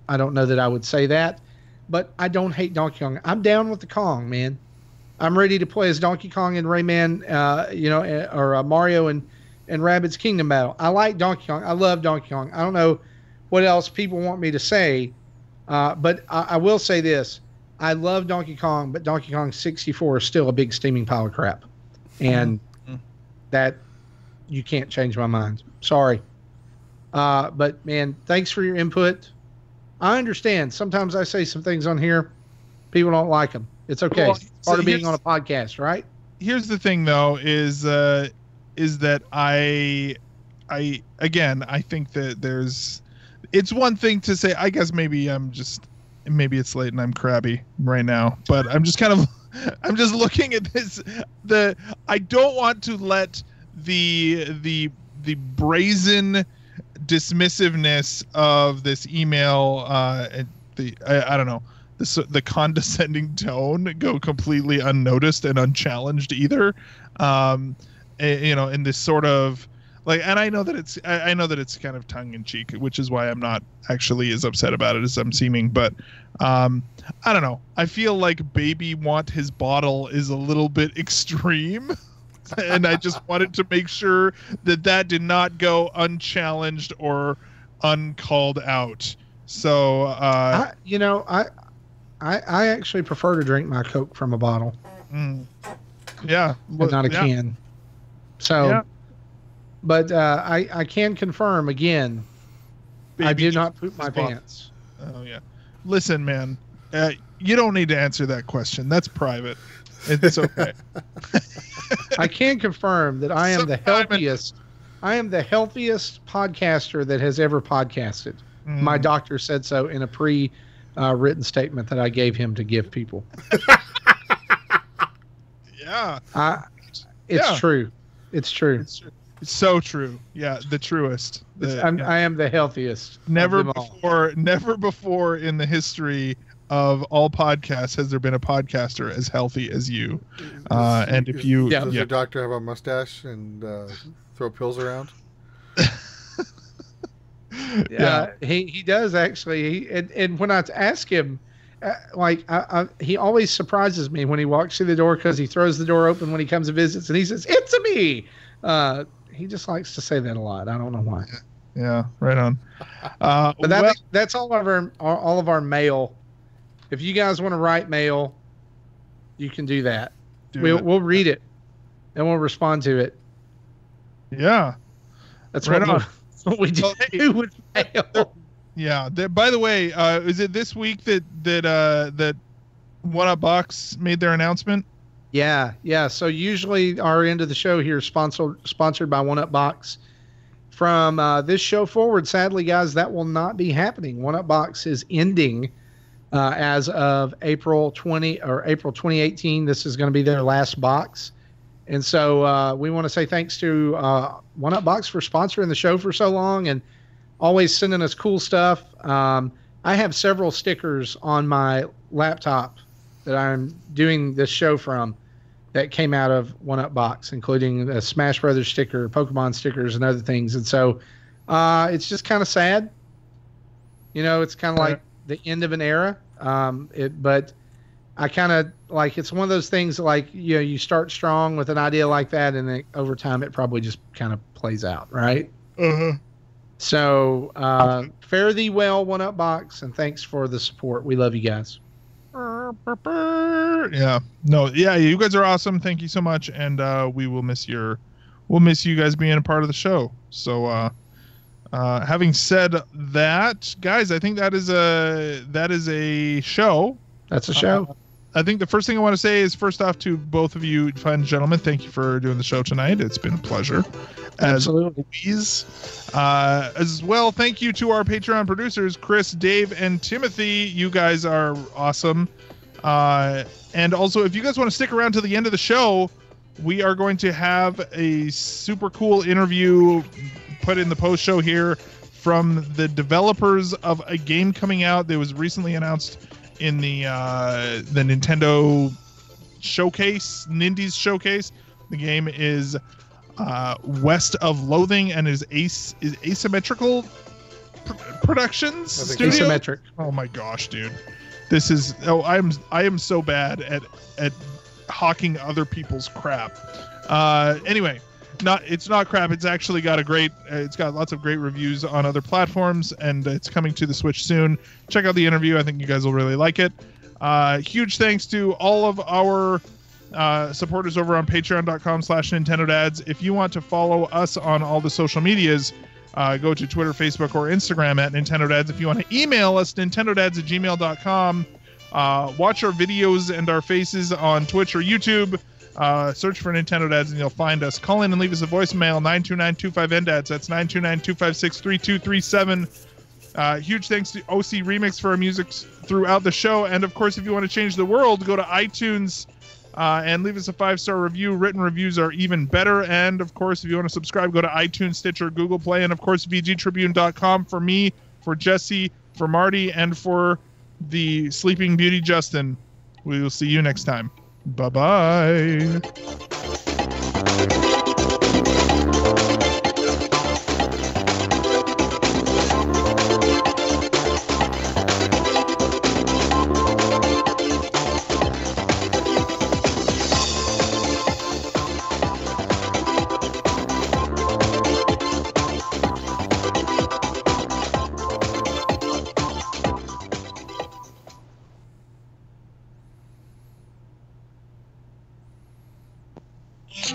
don't know that I would say that, but I don't hate Donkey Kong. I'm down with the Kong, man. I'm ready to play as Donkey Kong and Rayman, or Mario and Rabbids Kingdom Battle. I like Donkey Kong. I love Donkey Kong. I don't know what else people want me to say, but I will say this. I love Donkey Kong, but Donkey Kong 64 is still a big steaming pile of crap. And that you can't change my mind. Sorry. But, man, thanks for your input. I understand. Sometimes I say some things on here. People don't like them. It's okay. Well, it's part of being on a podcast, right? Here's the thing, though, is that I think that it's one thing to say, I guess maybe it's late and I'm crabby right now, but I'm just looking at this. I don't want to let the brazen dismissiveness of this email, I don't know, the condescending tone go completely unnoticed and unchallenged either. In this sort of and I know that it's kind of tongue in cheek, which is why I'm not actually as upset about it as I'm seeming. But I don't know. I feel like baby want his bottle is a little bit extreme. And I just wanted to make sure that did not go unchallenged or uncalled out. So, I actually prefer to drink my Coke from a bottle. Yeah. And not a can. So, yeah. But I can confirm again, baby, I did not poop my pants. Oh, yeah. Listen, man, you don't need to answer that question. That's private. It's okay. I can confirm that I am the healthiest. I am the healthiest podcaster that has ever podcasted. My doctor said so in a written statement that I gave him to give people. Yeah. It's true. It's true. It's so true. Yeah, the truest. I am the healthiest. Never before in the history of all podcasts has there been a podcaster as healthy as you. And if you... Does your doctor have a mustache and throw pills around? Yeah, he does actually. And when I ask him, he always surprises me when he walks through the door because he throws the door open when he comes and visits, and he says, "It's me." He just likes to say that a lot. I don't know why. Yeah, right on. But that's all of our mail. If you guys want to write mail, you can do that. We'll read it and we'll respond to it. Yeah, that's right on. What we do with mail. Yeah. By the way, is it this week that One Up Box made their announcement? Yeah. So usually our end of the show here is sponsored by One Up Box. From this show forward, sadly, guys, that will not be happening. One Up Box is ending as of April 2018. This is going to be their last box. And so we want to say thanks to One Up Box for sponsoring the show for so long and always sending us cool stuff. I have several stickers on my laptop that I'm doing this show from that came out of One Up Box, including a Smash Brothers sticker, Pokemon stickers, and other things. And so it's just kind of sad. It's kind of like the end of an era. But I kind of it's one of those things you start strong with an idea like that, and then over time it probably just kind of plays out, right? Uh-huh. So fare thee well, One Up Box, and thanks for the support. We love you guys. Yeah. No, yeah, you guys are awesome. Thank you so much, and we will miss you guys being a part of the show. So having said that, guys, I think that is a show. That's a show. I think the first thing I want to say is, first off, to both of you fine gentlemen, thank you for doing the show tonight. It's been a pleasure. Absolutely. As well, thank you to our Patreon producers, Chris, Dave, and Timothy. You guys are awesome. And also, if you guys want to stick around to the end of the show, we are going to have a super cool interview put in the post show here from the developers of a game coming out that was recently announced in the Nintendo showcase, Nindies showcase. The game is West of Loathing and is Asymmetrical Productions Studio. Asymmetric. Oh my gosh, dude. This is I am so bad at hawking other people's crap. Anyway, it's not crap. It's actually got it's got lots of great reviews on other platforms, and it's coming to the Switch soon. Check out the interview. I think you guys will really like it. Huge thanks to all of our supporters over on patreon.com/NintendoDads. If you want to follow us on all the social medias, go to Twitter, Facebook, or Instagram at NintendoDads. If you want to email us, nintendodads@gmail.com. Watch our videos and our faces on Twitch or YouTube. Search for Nintendo Dads and you'll find us. Call in and leave us a voicemail, 929-25-NDADS. That's 929-256-3237. Huge thanks to OC Remix for our music throughout the show. And of course, if you want to change the world, go to iTunes and leave us a 5-star review. Written reviews are even better. And of course, if you want to subscribe, go to iTunes, Stitcher, Google Play, and of course, VGTribune.com for me, for Jesse, for Marty, and for the Sleeping Beauty Justin. We will see you next time. Bye-bye.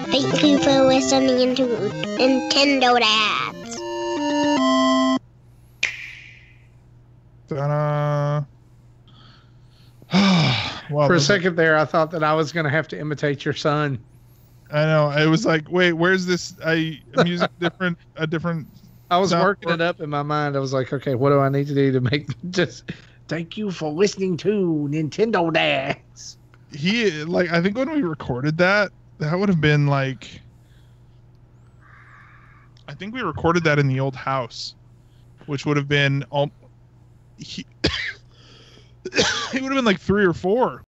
Thank you for listening to Nintendo Dads. Ta-da. Wow, For a second there, I thought that I was going to have to imitate your son. I know. I was like, wait, where's this music different? A different. I was working it up in my mind. I was like, okay, what do I need to do to make just thank you for listening to Nintendo Dads. I think when we recorded that would have been like, I think we recorded that in the old house, which would have been it would have been like 3 or 4.